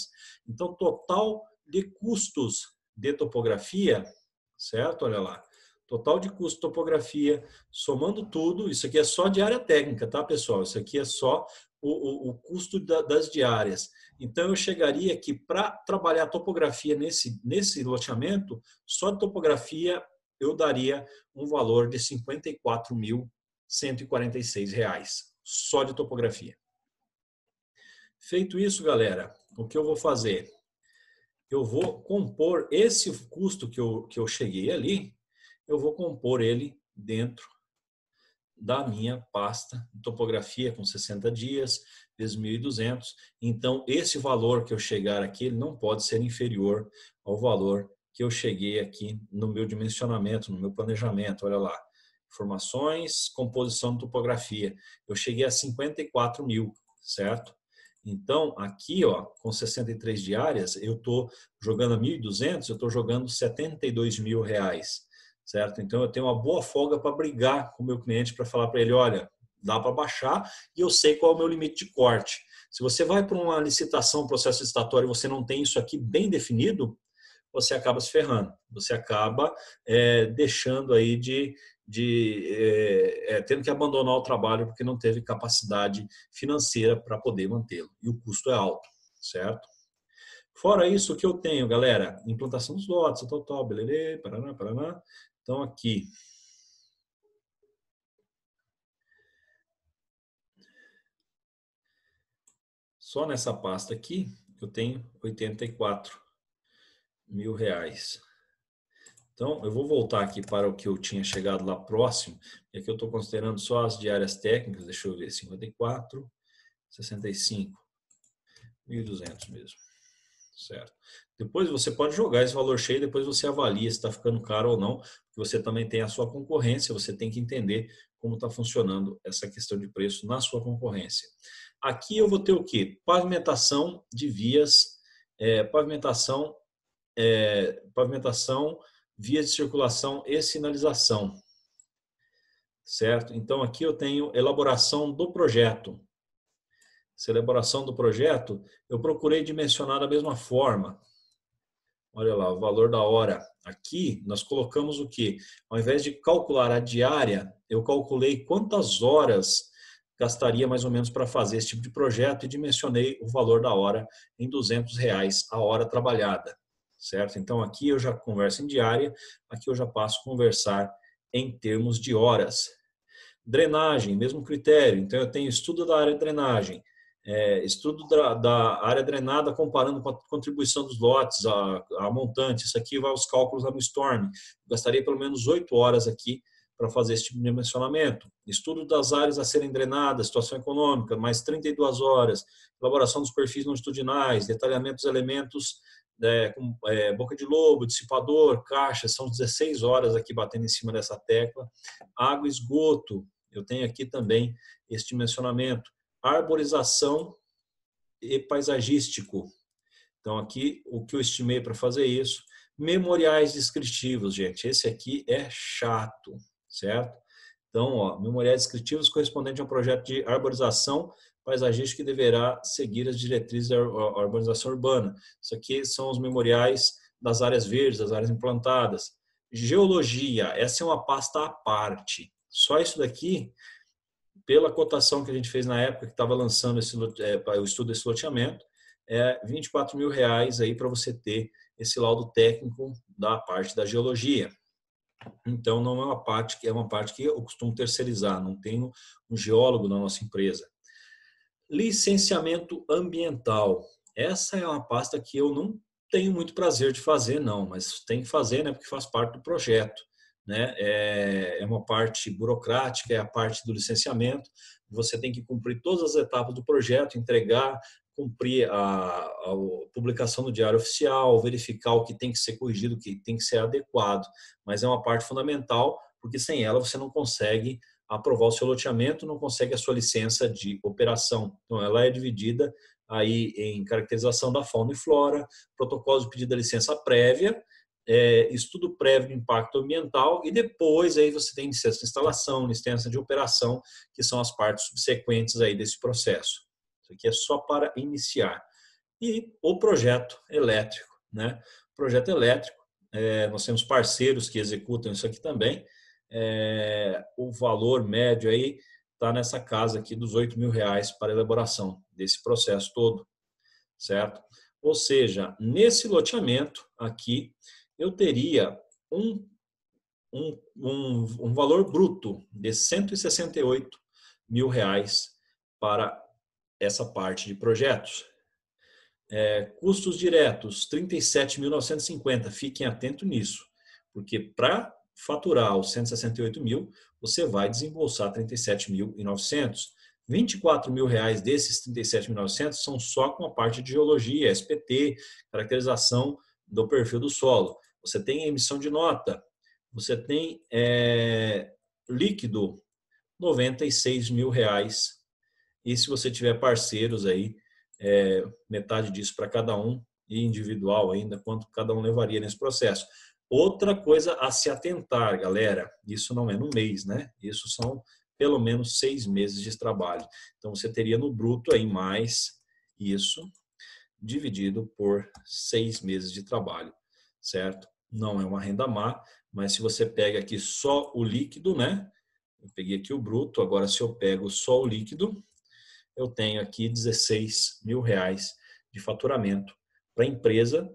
Então, total de custos de topografia, certo? Olha lá. Total de custo de topografia, somando tudo, isso aqui é só diária técnica, tá, pessoal? Isso aqui é só o custo das diárias. Então, eu chegaria aqui para trabalhar a topografia nesse loteamento, só de topografia eu daria um valor de R$54.146, só de topografia. Feito isso, galera, o que eu vou fazer? Eu vou compor esse custo que eu cheguei ali, eu vou compor ele dentro da minha pasta de topografia com 60 dias, vezes 1.200. Então, esse valor que eu chegar aqui, ele não pode ser inferior ao valor que eu cheguei aqui no meu dimensionamento, no meu planejamento. Olha lá, informações, composição de topografia. Eu cheguei a 54.000, certo? Então, aqui, ó, com 63 diárias, eu estou jogando a 1.200, eu estou jogando R$72.000. Certo? Então, eu tenho uma boa folga para brigar com o meu cliente, para falar para ele, olha, dá para baixar e eu sei qual é o meu limite de corte. Se você vai para uma licitação, processo licitatório e você não tem isso aqui bem definido, você acaba se ferrando. Você acaba deixando aí tendo que abandonar o trabalho porque não teve capacidade financeira para poder mantê-lo. E o custo é alto, certo? Fora isso, o que eu tenho, galera? Implantação dos lotes, tal, beleza, paraná, paraná. Então, aqui, só nessa pasta aqui, eu tenho R$84.000. Então, eu vou voltar aqui para o que eu tinha chegado lá próximo, e aqui eu estou considerando só as diárias técnicas, deixa eu ver, 54, 65, 1.200 mesmo, certo? Depois você pode jogar esse valor cheio, depois você avalia se está ficando caro ou não, porque você também tem a sua concorrência, você tem que entender como está funcionando essa questão de preço na sua concorrência. Aqui eu vou ter o quê? Pavimentação de vias, pavimentação, vias de circulação e sinalização, certo? Então aqui eu tenho elaboração do projeto. Essa elaboração do projeto, eu procurei dimensionar da mesma forma. Olha lá, o valor da hora. Aqui nós colocamos o quê? Ao invés de calcular a diária, eu calculei quantas horas gastaria mais ou menos para fazer esse tipo de projeto e dimensionei o valor da hora em R$200 a hora trabalhada, certo? Então aqui eu já converso em diária, aqui eu já passo a conversar em termos de horas. Drenagem, mesmo critério. Então eu tenho estudo da área de drenagem, estudo da área drenada comparando com a contribuição dos lotes, a montante. Isso aqui vai aos cálculos lá no Storm. Gastaria pelo menos 8 horas aqui para fazer esse tipo de dimensionamento. Estudo das áreas a serem drenadas, situação econômica, mais 32 horas. Elaboração dos perfis longitudinais, detalhamento dos elementos com boca de lobo, dissipador, caixa, são 16 horas aqui batendo em cima dessa tecla. Água e esgoto, eu tenho aqui também esse dimensionamento. Arborização e paisagístico. Então, aqui, o que eu estimei para fazer isso. Memoriais descritivos, gente. Esse aqui é chato, certo? Então, ó, memoriais descritivos correspondente a um projeto de arborização paisagística que deverá seguir as diretrizes da urbanização urbana. Isso aqui são os memoriais das áreas verdes, das áreas implantadas. Geologia, essa é uma pasta à parte. Só isso daqui pela cotação que a gente fez na época que estava lançando o estudo desse loteamento, R$ 24.000 aí para você ter esse laudo técnico da parte da geologia. Então, não é uma parte que eu costumo terceirizar, não tenho um geólogo na nossa empresa. Licenciamento ambiental. Essa é uma pasta que eu não tenho muito prazer de fazer, não, mas tem que fazer, né, porque faz parte do projeto, né? É uma parte burocrática, é a parte do licenciamento. Você tem que cumprir todas as etapas do projeto, entregar, cumprir a publicação no Diário Oficial, verificar o que tem que ser corrigido, o que tem que ser adequado. Mas é uma parte fundamental, porque sem ela você não consegue aprovar o seu loteamento, não consegue a sua licença de operação. Então, ela é dividida aí em caracterização da fauna e flora, protocolos de pedido da licença prévia, estudo prévio de impacto ambiental e depois aí você tem licença de instalação, licença de operação, que são as partes subsequentes aí desse processo. Isso aqui é só para iniciar. E o projeto elétrico, né? Projeto elétrico, nós temos parceiros que executam isso aqui também. O valor médio aí está nessa casa aqui dos R$ 8.000 para a elaboração desse processo todo, certo? Ou seja, nesse loteamento aqui, eu teria um valor bruto de R$ 168.000 para essa parte de projetos. Custos diretos, 37.950. Fiquem atentos nisso, porque para faturar os 168.000, você vai desembolsar 37.900. R$ 24.000 desses 37.900 são só com a parte de geologia, SPT, caracterização do perfil do solo. Você tem emissão de nota, você tem líquido, R$ 96.000. E se você tiver parceiros aí, metade disso para cada um, e individual ainda, quanto cada um levaria nesse processo. Outra coisa a se atentar, galera, isso não é no mês, né? Isso são pelo menos 6 meses de trabalho. Então, você teria no bruto aí mais isso dividido por 6 meses de trabalho, certo? Não é uma renda má, mas se você pega aqui só o líquido, né? Eu peguei aqui o bruto, agora se eu pego só o líquido, eu tenho aqui R$ 16.000 de faturamento para a empresa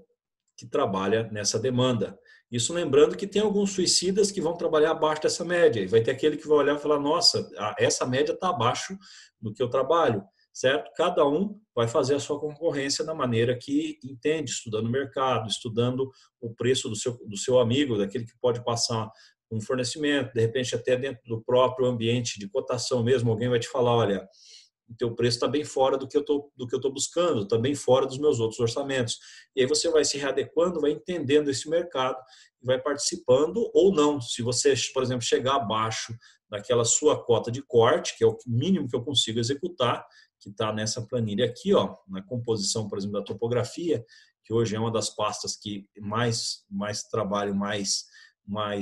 que trabalha nessa demanda. Isso lembrando que tem alguns suicidas que vão trabalhar abaixo dessa média. E vai ter aquele que vai olhar e falar, nossa, essa média está abaixo do que eu trabalho, certo? Cada um vai fazer a sua concorrência da maneira que entende, estudando o mercado, estudando o preço do seu amigo, daquele que pode passar um fornecimento, de repente até dentro do próprio ambiente de cotação mesmo, alguém vai te falar, olha, o teu preço está bem fora do que eu estou buscando, está bem fora dos meus outros orçamentos. E aí você vai se readequando, vai entendendo esse mercado, vai participando ou não. Se você, por exemplo, chegar abaixo daquela sua cota de corte, que é o mínimo que eu consigo executar, que está nessa planilha aqui, ó, na composição, por exemplo, da topografia, que hoje é uma das pastas que mais trabalho mais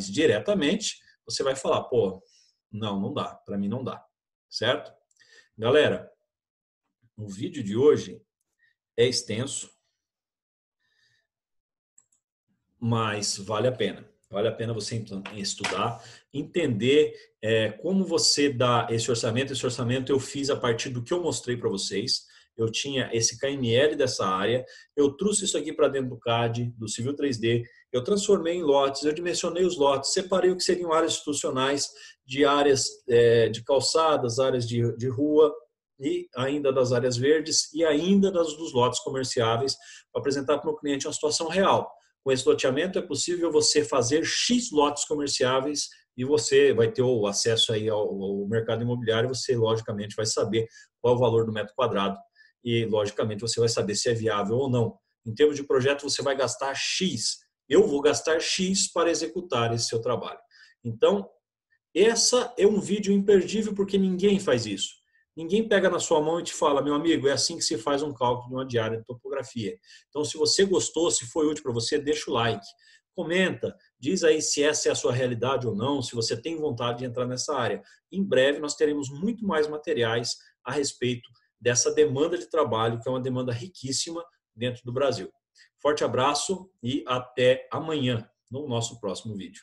diretamente, você vai falar, pô, não dá, para mim não dá, certo? Galera, o vídeo de hoje é extenso, mas vale a pena. Vale a pena você estudar, entender como você dá esse orçamento. Esse orçamento eu fiz a partir do que eu mostrei para vocês. Eu tinha esse KML dessa área, eu trouxe isso aqui para dentro do CAD, do Civil 3D, eu transformei em lotes, eu dimensionei os lotes, separei o que seriam áreas institucionais, de áreas de calçadas, áreas de rua, e ainda das áreas verdes e ainda dos lotes comerciáveis, para apresentar para o cliente uma situação real. Com esse loteamento é possível você fazer X lotes comerciáveis e você vai ter o acesso aí ao mercado imobiliário, você logicamente vai saber qual é o valor do metro quadrado e logicamente você vai saber se é viável ou não. Em termos de projeto você vai gastar X, eu vou gastar X para executar esse seu trabalho. Então, essa é um vídeo imperdível porque ninguém faz isso. Ninguém pega na sua mão e te fala, meu amigo, é assim que se faz um cálculo de uma diária de topografia. Então, se você gostou, se foi útil para você, deixa o like. Comenta, diz aí se essa é a sua realidade ou não, se você tem vontade de entrar nessa área. Em breve, nós teremos muito mais materiais a respeito dessa demanda de trabalho, que é uma demanda riquíssima dentro do Brasil. Forte abraço e até amanhã no nosso próximo vídeo.